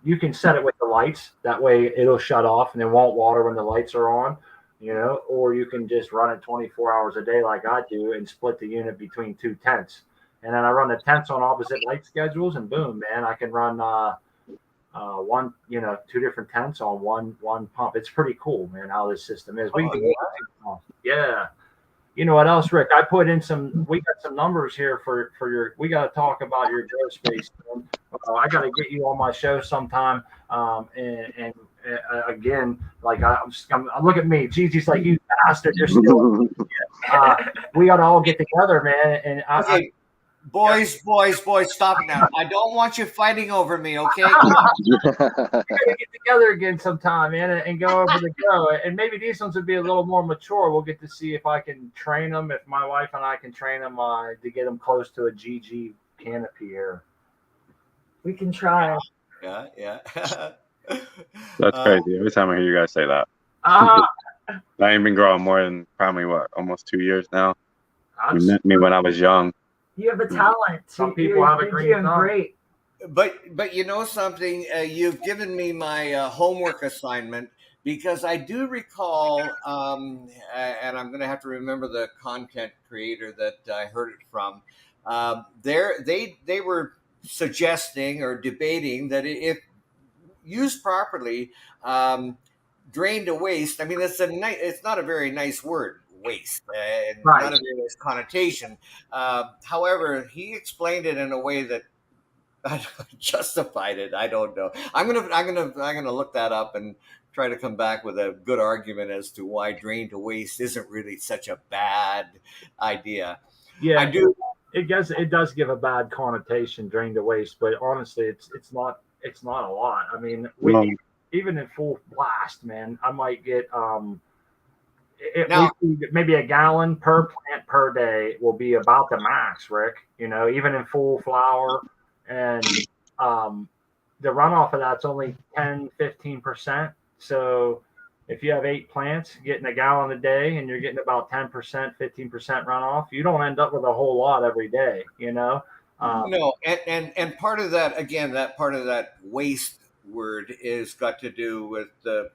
you can set it with the lights. That way it'll shut off and it won't water when the lights are on, you know, or you can just run it 24 hours a day like I do and split the unit between two tents. And then I run the tents on opposite light schedules and boom, man, I can run one, you know, two different tents on one pump. It's pretty cool, man, how this system is. Yeah. You know what else, Rick? I put in we got some numbers here for we got to talk about your grow space. I got to get you on my show sometime. And again, like look at me. Gigi's like, you bastard, you're still, we got to all get together, man. And Okay. Boys, stop it now. I don't want you fighting over me, okay? We gotta get together again sometime, man, and go over the grow. And maybe these ones would be a little more mature. We'll get to see if I can train them, if my wife and I can train them to get them close to a GG canopy here. We can try. Yeah. That's crazy. Every time I hear you guys say that. I ain't been growing more than probably almost 2 years now. You met me when I was young. You have a talent. Some people have a green thumb. Great. But you know something? You've given me my homework assignment because I do recall, and I'm going to have to remember the content creator that I heard it from. They were suggesting or debating that if used properly, drain to waste. I mean, it's not a very nice word. Waste, and not a very nice connotation. However, he explained it in a way that justified it. I don't know. I'm gonna look that up and try to come back with a good argument as to why drain to waste isn't really such a bad idea. Yeah, I do. It does give a bad connotation, drain to waste, but honestly, it's not a lot. I mean, even in full blast, man, I might get maybe a gallon per plant per day will be about the max, Rick. You know, even in full flower, and the runoff of that's only 10-15%. So if you have 8 plants getting a gallon a day and you're getting about 10%, 15% runoff, you don't end up with a whole lot every day, you know? No, and part of that, again, that part of that waste word is got to do with the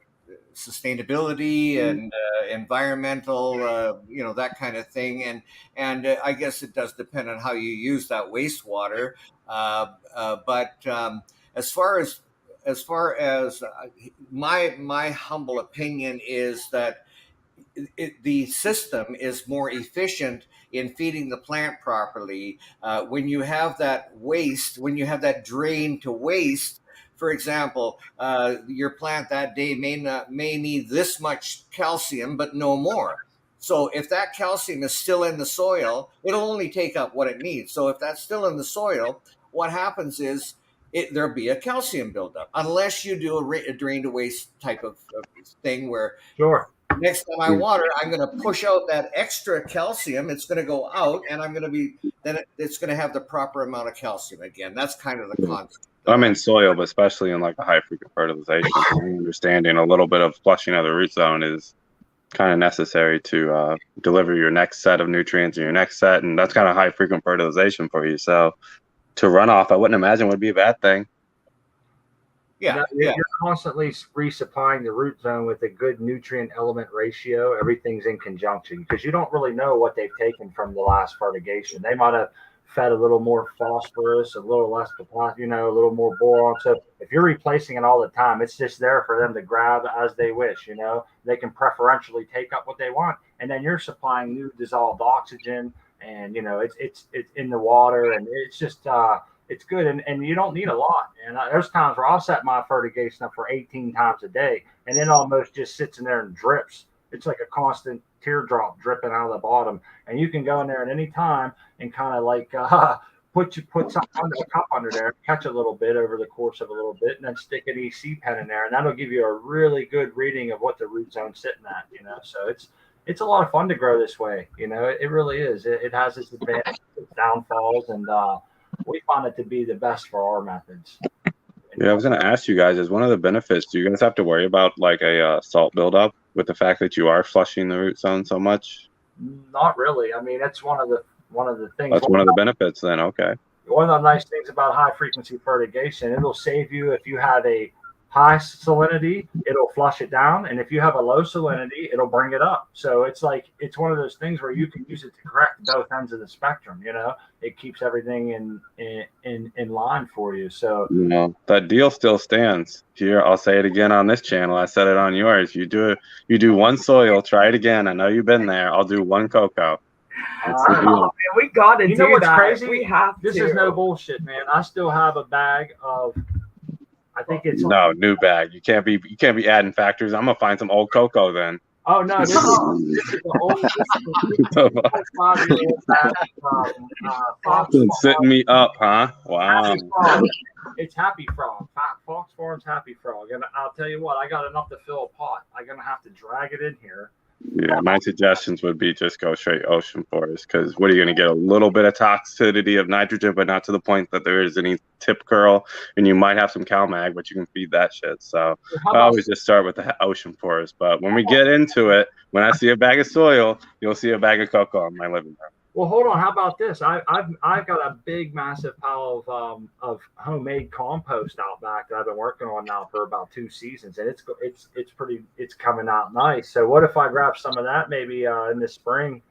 sustainability and environmental, that kind of thing. And I guess it does depend on how you use that wastewater. But as far as my humble opinion is that the system is more efficient in feeding the plant properly. When you have that waste, when you have that drain to waste, for example, your plant that day may need this much calcium, but no more. So if that calcium is still in the soil, it'll only take up what it needs. So if that's still in the soil, what happens is there'll be a calcium buildup, unless you do a drain to waste type of thing where sure. next time I water, I'm going to push out that extra calcium. It's going to go out, and it's going to have the proper amount of calcium again. That's kind of the concept. I'm in soil, but especially in like a high frequent fertilization, my understanding a little bit of flushing of the root zone is kind of necessary to deliver your next set of nutrients in your next set, and that's kind of high frequent fertilization for you. So to runoff, I wouldn't imagine would be a bad thing. Yeah, you're constantly resupplying the root zone with a good nutrient element ratio. Everything's in conjunction because you don't really know what they've taken from the last fertigation. They might have fed a little more phosphorus, a little less potassium, a little more boron. So if you're replacing it all the time, it's just there for them to grab as they wish. They can preferentially take up what they want, and then you're supplying new dissolved oxygen, and it's in the water, and it's just it's good, and you don't need a lot. And there's times where I'll set my fertigation up for 18 times a day, and it almost just sits in there and drips. It's like a constant teardrop dripping out of the bottom, and you can go in there at any time and kind of like put something under a cup under there, catch a little bit over the course of a little bit, and then stick an EC pen in there, and that'll give you a really good reading of what the root zone's sitting at. So it's a lot of fun to grow this way. It really is. It has its advantages, its downfalls, and we find it to be the best for our methods. Yeah, I was going to ask you guys, as one of the benefits, do you guys have to worry about like a salt buildup with the fact that you are flushing the root zone so much? Not really. I mean, that's one of the things. That's one of the benefits then. Okay. One of the nice things about high frequency fertigation, it'll save you if you have a high salinity, it'll flush it down, and if you have a low salinity, it'll bring it up. So it's one of those things where you can use it to correct both ends of the spectrum. It keeps everything in line for you. So that deal still stands. Here, I'll say it again on this channel. I said it on yours. You do one soil, try it again. I know you've been there. I'll do one cocoa. Man, we got to do what's that. crazy? We have this to. Is no bullshit, man. I still have a bag of. I think it's new bag. You can't be adding factors. I'm gonna find some old cocoa then. Oh no, this is the old 5-year-old bag. Been sitting me up, huh? Wow. It's Happy Frog. Fox Farms Happy Frog. And I'll tell you what, I got enough to fill a pot. I'm gonna have to drag it in here. Yeah, my suggestions would be just go straight ocean forest, because what are you going to get? A little bit of toxicity of nitrogen, but not to the point that there is any tip curl, and you might have some CalMag, but you can feed that shit. So I always just start with the ocean forest. But when we get into it, when I see a bag of soil, you'll see a bag of cocoa in my living room. Well, hold on. How about this? I've got a big, massive pile of homemade compost out back that I've been working on now for about 2 seasons, and it's coming out nice. So what if I grab some of that maybe in the spring?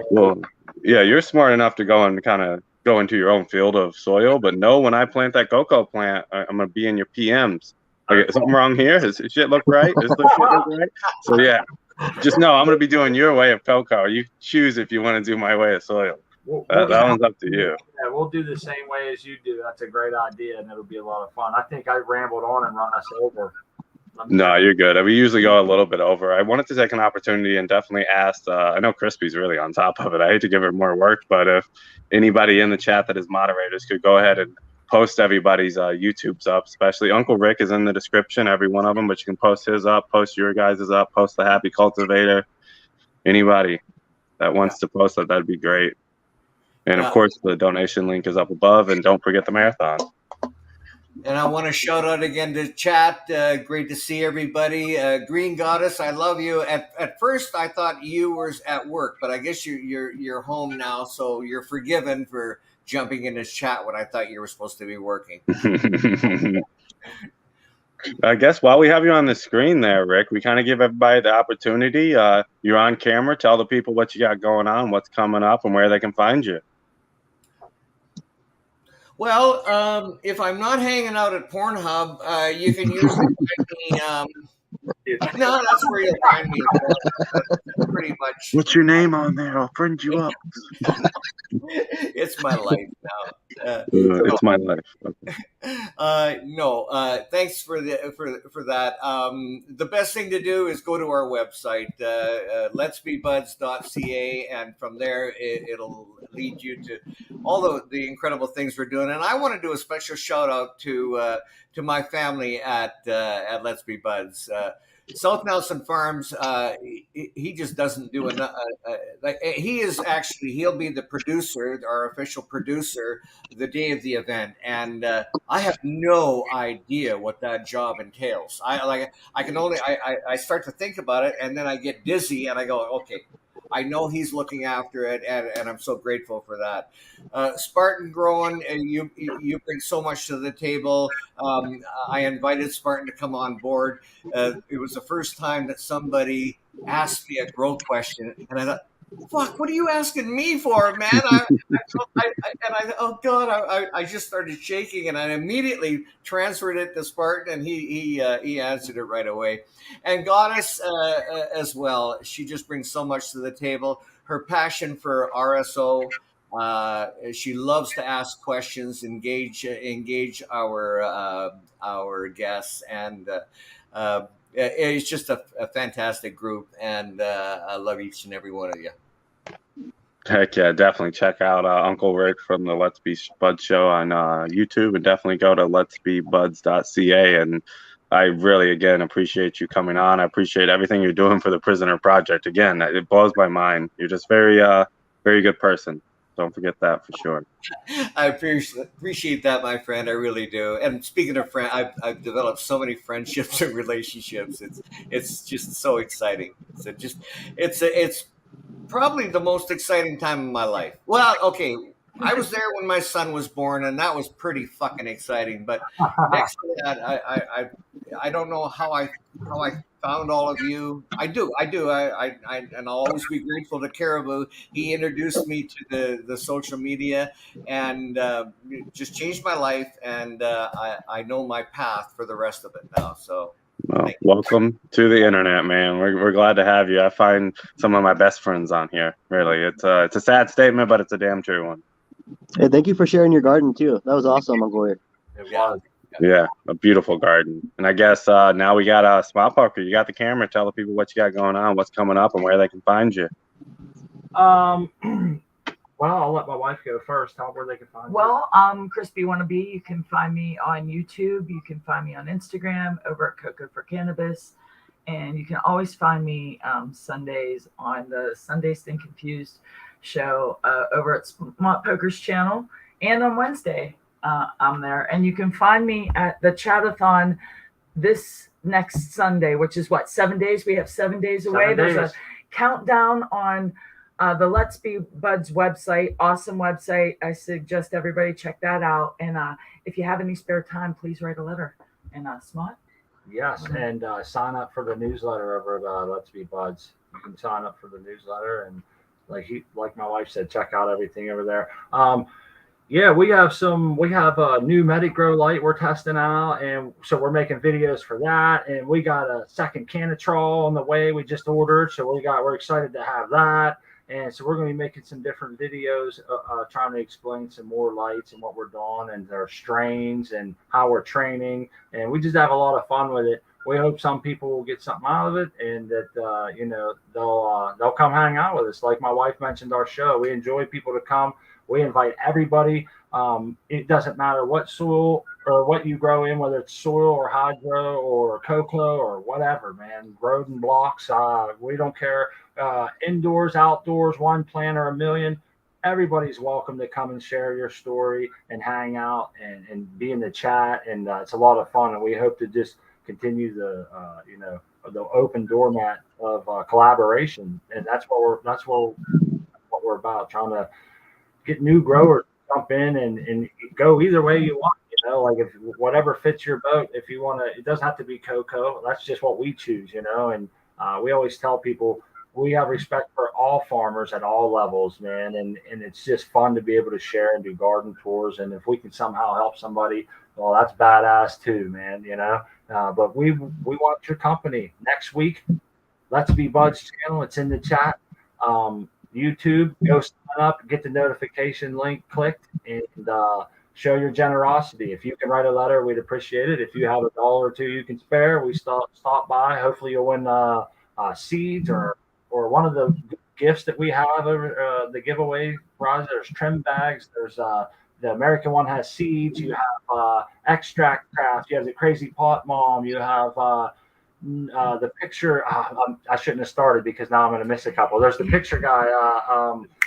Well, yeah, you're smart enough to go and kind of go into your own field of soil, but no, when I plant that cocoa plant, I'm gonna be in your PMs. Like, is something wrong here? Does shit look right? Does the shit look right? So yeah. Just know I'm going to be doing your way of cocoa. You choose if you want to do my way of soil. That one's up to you. Yeah, we'll do the same way as you do. That's a great idea, and it'll be a lot of fun. I think I rambled on and run us over. No, you're good. We usually go a little bit over. I wanted to take an opportunity and definitely ask, I know Crispy's really on top of it. I hate to give her more work, but if anybody in the chat that is moderators could go ahead and post everybody's YouTubes up, especially Uncle Rick is in the description, every one of them, but you can post his up, post your guys' up, post the Happy Cultivator. Anybody that wants to post that, that'd be great. And of course, the donation link is up above, and don't forget the marathon. And I want to shout out again to chat. Great to see everybody. Green Goddess, I love you. At first, I thought you were at work, but I guess you're home now, so you're forgiven for jumping in this chat when I thought you were supposed to be working. I guess while we have you on the screen there, Rick, we kind of give everybody the opportunity. You're on camera. Tell the people what you got going on, what's coming up, and where they can find you. Well, if I'm not hanging out at Pornhub, you can usually find me. No, that's where you'll find me. Pretty much. What's your name on there? I'll friend you up. It's my life now. It's my life. Okay. No. Thanks for that. The best thing to do is go to our website, letsbebuds.ca, and from there it'll lead you to all the incredible things we're doing. And I want to do a special shout out to my family at Let's Be Buds. South Nelson Farms, he just doesn't do enough. Like he is actually, he'll be the producer, our official producer, the day of the event, and I have no idea what that job entails. I can only I start to think about it, and then I get dizzy, and I go, okay. I know he's looking after it, and I'm so grateful for that. Spartan growing, you bring so much to the table. I invited Spartan to come on board. It was the first time that somebody asked me a grow question, and I thought, "Fuck, what are you asking me for, man?" Oh God, I just started shaking, and I immediately transferred it to Spartan, and he answered it right away. And Goddess as well. She just brings so much to the table. Her passion for RSO. She loves to ask questions, engage our guests, and it's just a fantastic group. And I love each and every one of you. Heck yeah, definitely check out Uncle Rick from the Let's Be Buds show on YouTube, and definitely go to letsbebuds.ca. And I really, again, appreciate you coming on. I appreciate everything you're doing for the Prisoner Project. Again, it blows my mind. You're just very good person. Don't forget that for sure. I appreciate that, my friend. I really do. And speaking of friends, I've developed so many friendships and relationships. It's just so exciting. It's probably the most exciting time of my life. Well, okay, I was there when my son was born, and that was pretty fucking exciting. But next to that, I don't know how I found all of you. I do. And I'll always be grateful to Caribou. He introduced me to the social media, and just changed my life. And I know my path for the rest of it now. So. Well, welcome to the internet, man. We're glad to have you. I find some of my best friends on here. Really, it's a sad statement, but it's a damn true one. Hey, thank you for sharing your garden too. That was awesome, Uncle Rick. It was. Yeah, a beautiful garden. And I guess now we got Smile Poker. You got the camera. Tell the people what you got going on, what's coming up, and where they can find you. Well, I'll let my wife go first. Tell them where they can find me. Well, Crispy Wannabe, you can find me on YouTube. You can find me on Instagram over at Coco for Cannabis. And you can always find me Sundays on the Sunday Stay Confused show over at Smart Poker's channel. And on Wednesday, I'm there. And you can find me at the Chatathon this next Sunday, which is what, 7 days? We have 7 days away. 7 days. There's a countdown on the Let's Be Buds website, awesome website. I suggest everybody check that out. And if you have any spare time, please write a letter. And Smart? Yes, and sign up for the newsletter over at Let's Be Buds. You can sign up for the newsletter, and like my wife said, check out everything over there. Yeah, we have a new Medic Grow light we're testing out, and so we're making videos for that. And we got a second Canatrol on the way we just ordered, so we're excited to have that. And so we're going to be making some different videos, trying to explain some more lights and what we're doing and their strains and how we're training. And we just have a lot of fun with it. We hope some people will get something out of it, and that they'll come hang out with us. Like my wife mentioned, our show, we enjoy people to come. We invite everybody. It doesn't matter what soil or what you grow in, whether it's soil or hydro or cocoa or whatever, man. Road and blocks, we don't care. Indoors, outdoors, one plant or a million. Everybody's welcome to come and share your story and hang out and be in the chat. And it's a lot of fun. And we hope to just continue the open doormat of collaboration. And that's what we're about, trying to get new growers to jump in and go either way you want. Like if whatever fits your boat, if you want to, it doesn't have to be cocoa. That's just what we choose, And we always tell people we have respect for all farmers at all levels, man. And it's just fun to be able to share and do garden tours. And if we can somehow help somebody, well, that's badass too, man. But we want your company next week. Let's Be Buds channel. It's in the chat. YouTube, go sign up, get the notification link clicked, and show your generosity. If you can write a letter, we'd appreciate it. If you have $1 or $2 you can spare, we stop by. Hopefully you'll win seeds or one of the gifts that we have over the giveaway prize. There's trim bags. There's the American one has seeds. You have extract craft. You have the Crazy Pot Mom. You have the picture. I shouldn't have started because now I'm going to miss a couple. There's the picture guy.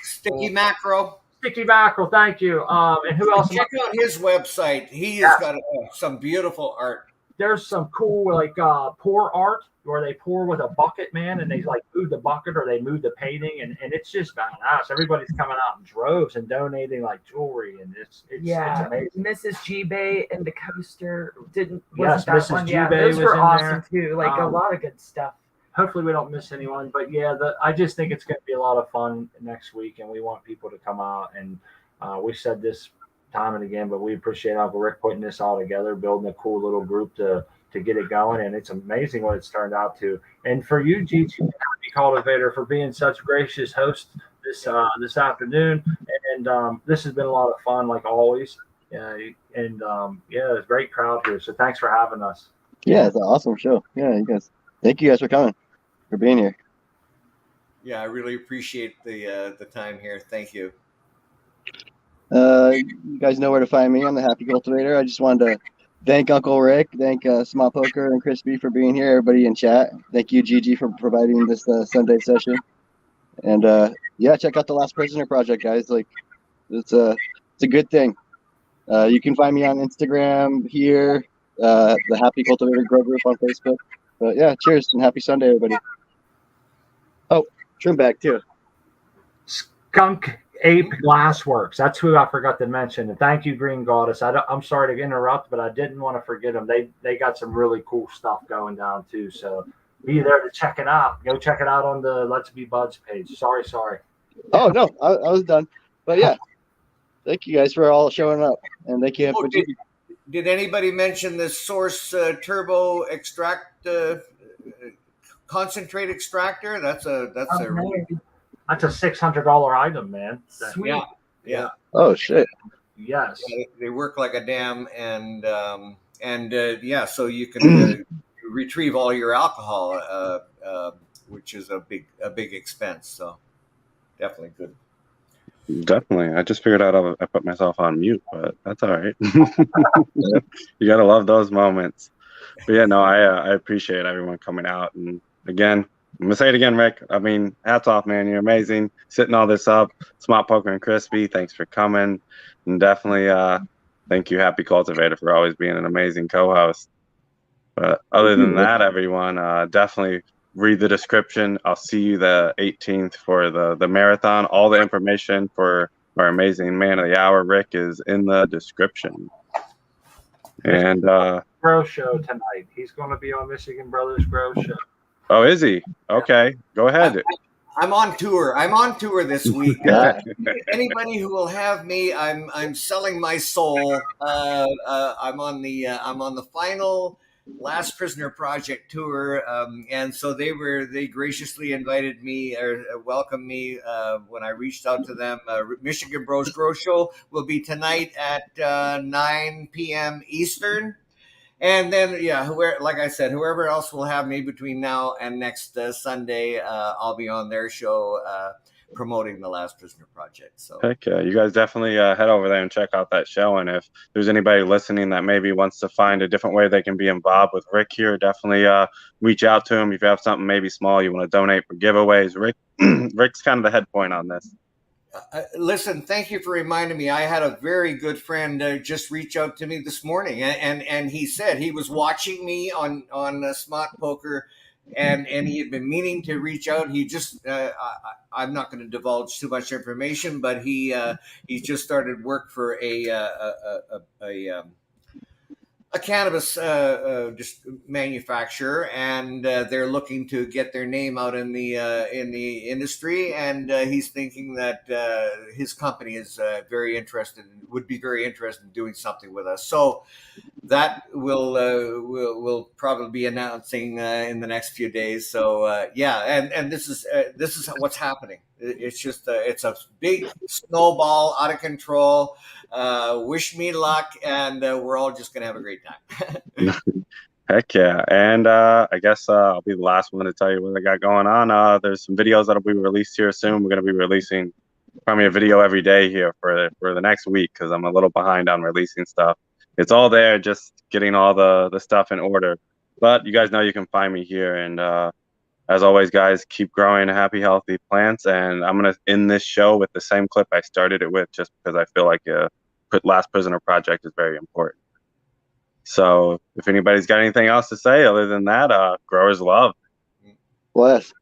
Sticky Macro. Sticky Mackerel, thank you. And who else? Check out his website. He has got some beautiful art. There's some cool like pour art where they pour with a bucket, man, and they like move the bucket or they move the painting, and it's just badass. Everybody's coming out in droves and donating like jewelry, and it's amazing. Mrs. G-Bay and the coaster Yes, Mrs. G-Bay those was were in awesome there. too. Like a lot of good stuff. Hopefully we don't miss anyone, but yeah, I just think it's going to be a lot of fun next week, and we want people to come out. And we said this time and again, but we appreciate Uncle Rick putting this all together, building a cool little group to get it going, and it's amazing what it's turned out to. And for you, Gigi, Happy Cultivator, for being such a gracious host this afternoon, and this has been a lot of fun, like always. It's a great crowd here, so thanks for having us. Yeah, it's an awesome show. Yeah, thank you guys for coming, for being here. Yeah, I really appreciate the time here. Thank you. You guys know where to find me. I'm the Happy Cultivator. I just wanted to thank Uncle Rick, thank Smart Poker and Crispy for being here, everybody in chat. Thank you, Gigi, for providing this Sunday session. And check out the Last Prisoner Project, guys. Like, it's a good thing. You can find me on Instagram here, the Happy Cultivator Grow Group on Facebook. But yeah, cheers and happy Sunday, everybody. Oh, trim bag too. Skunk Ape Glassworks. That's who I forgot to mention. And thank you, Green Goddess. I'm sorry to interrupt, but I didn't want to forget them. They got some really cool stuff going down too. So be there to check it out. Go check it out on the Let's Be Buds page. Sorry. Oh no, I was done. But yeah, thank you guys for all showing up, and thank you. Did anybody mention the Source Turbo Extract Concentrate Extractor? That's a $600 item, man. Sweet. Yeah. Oh shit. Yes. Yeah, they work like a dam, and so you can retrieve all your alcohol, which is a big expense. So definitely good. Definitely. I just figured out I put myself on mute, but that's all right. You gotta love those moments. But yeah, no, I appreciate everyone coming out. And again, I'm gonna say it again, Rick. I mean, hats off, man. You're amazing. Setting all this up. Smart Poker and Crispy, thanks for coming. And definitely thank you, Happy Cultivator, for always being an amazing co-host. But other than that, everyone, definitely read the description. I'll see you the 18th for the marathon. All the information for our amazing man of the hour, Rick, is in the description. And Grow Show tonight. He's going to be on Michigan Brothers Grow Show. Oh, is he? Okay, go ahead. I'm on tour. This week. Anybody who will have me, I'm selling my soul. I'm on the final Last Prisoner Project tour, and so they graciously invited me or welcomed me when I reached out to them. Michigan Bros Grow Show will be tonight at 9 p.m. Eastern. And then, like I said, whoever else will have me between now and next Sunday, I'll be on their show promoting the Last Prisoner Project. So, heck yeah, you guys definitely head over there and check out that show. And if there's anybody listening that maybe wants to find a different way they can be involved with Rick here, definitely reach out to him. If you have something maybe small you want to donate for giveaways, Rick's kind of the head point on this. Listen, thank you for reminding me. I had a very good friend just reach out to me this morning, and he said he was watching me on Smart Poker, and he had been meaning to reach out. He just I'm not going to divulge too much information, but he just started work for a cannabis just manufacturer, and they're looking to get their name out in the industry, and he's thinking that his company is would be very interested in doing something with us. So that we'll probably be announcing in the next few days. So and this is what's happening. It's just it's a big snowball out of control. Wish me luck, and we're all just gonna have a great time. Heck yeah. And I guess I'll be the last one to tell you what I got going on. There's some videos that'll be released here soon. We're going to be releasing probably a video every day here for the next week, because I'm a little behind on releasing stuff. It's all there, just getting all the stuff in order. But you guys know you can find me here. And as always, guys, keep growing happy, healthy plants. And I'm going to end this show with the same clip I started it with, just because I feel like Last Prisoner Project is very important. So if anybody's got anything else to say other than that, growers love. Bless.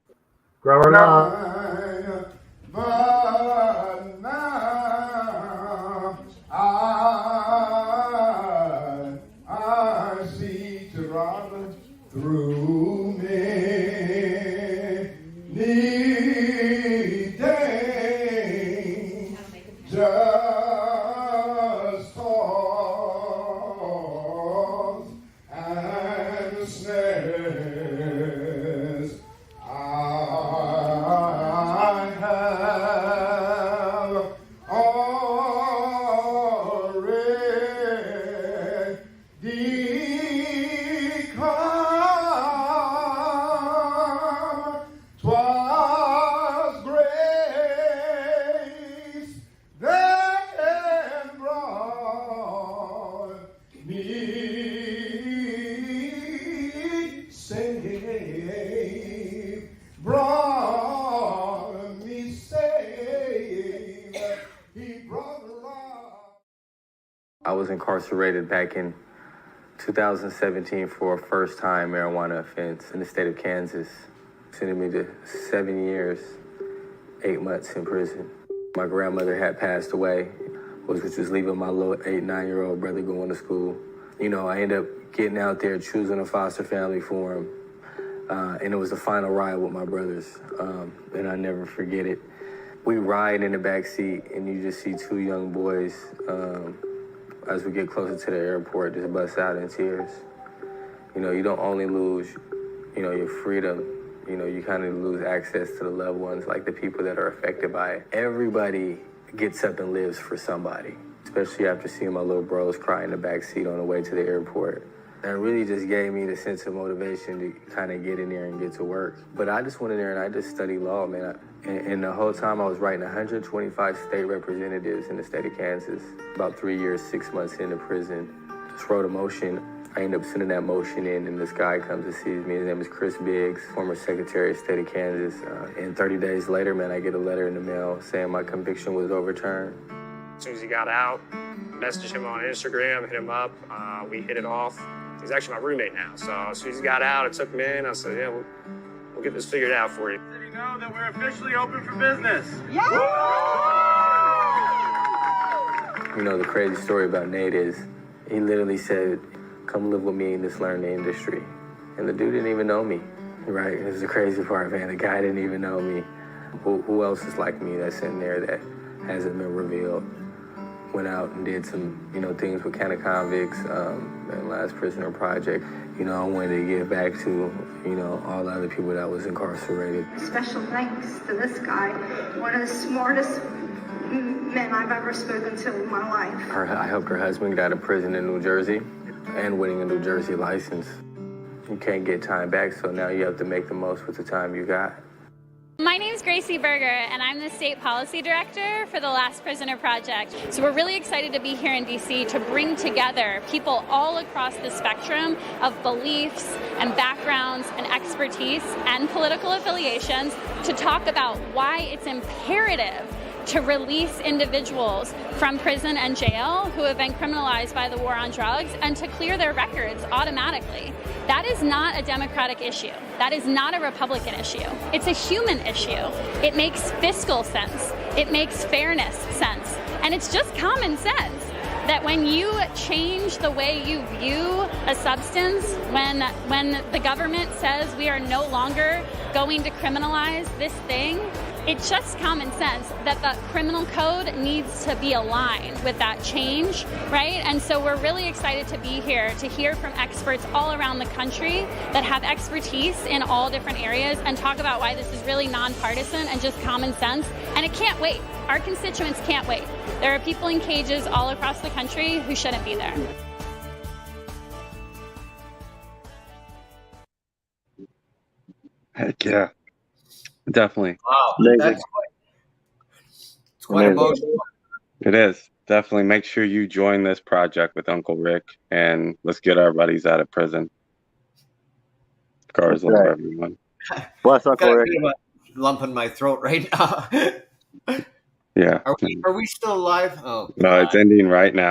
Grower love. But now I see to run through many days, just toils and snares. I have already come. 'Twas grace that brought me safe, brought me safe. He brought love. I was incarcerated back in 2017 for a first-time marijuana offense in the state of Kansas. Sending me to 7 years, 8 months in prison. My grandmother had passed away, which was leaving my little 8, 9-year-old brother going to school. You know, I ended up getting out there, choosing a foster family for him. And it was the final ride with my brothers. And I never forget it. We ride in the back seat and you just see 2 young boys, as we get closer to the airport, just bust out in tears. You know, you don't only lose, you know, your freedom, you know, you kind of lose access to the loved ones, like the people that are affected by it. Everybody gets up and lives for somebody, especially after seeing my little bros cry in the back seat on the way to the airport. That really just gave me the sense of motivation to kind of get in there and get to work. But I just went in there and I just studied law, man. And the whole time I was writing 125 state representatives in the state of Kansas. About 3 years, 6 months into prison. Just wrote a motion. I ended up sending that motion in, and this guy comes and sees me. His name is Chris Biggs, former Secretary of State of Kansas. And 30 days later, man, I get a letter in the mail saying my conviction was overturned. As soon as he got out, messaged him on Instagram, hit him up. We hit it off. He's actually my roommate now. So as soon as he got out, I took him in. I said, yeah, we'll get this figured out for you. So you know that we're officially open for business. You know, the crazy story about Nate is he literally said, come live with me in this learning industry. And the dude didn't even know me, right? It was the crazy part, man. The guy didn't even know me. Who else is like me that's in there that hasn't been revealed? Went out and did some, you know, things with Can of Convicts, and Last Prisoner Project. You know, I wanted to give back to, you know, all the other people that was incarcerated. Special thanks to this guy, one of the smartest men I've ever spoken to in my life. I helped her husband get out of prison in New Jersey and winning a New Jersey license. You can't get time back, so now you have to make the most with the time you got. My name is Gracie Berger, and I'm the State Policy Director for the Last Prisoner Project. So we're really excited to be here in DC to bring together people all across the spectrum of beliefs and backgrounds and expertise and political affiliations to talk about why it's imperative to release individuals from prison and jail who have been criminalized by the war on drugs and to clear their records automatically. That is not a Democratic issue. That is not a Republican issue. It's a human issue. It makes fiscal sense. It makes fairness sense. And it's just common sense that when you change the way you view a substance, when the government says we are no longer going to criminalize this thing, it's just common sense that the criminal code needs to be aligned with that change, right? And so we're really excited to be here to hear from experts all around the country that have expertise in all different areas and talk about why this is really nonpartisan and just common sense. And it can't wait. Our constituents can't wait. There are people in cages all across the country who shouldn't be there. Heck yeah. Definitely. Wow, that's quite emotional. It is. Definitely make sure you join this project with Uncle Rick and let's get our buddies out of prison. Scars all Right. over everyone. Bless Got Uncle a Rick. bit of a lump in my throat right now. Yeah. Are we still live? Oh, No, it's God. ending right now.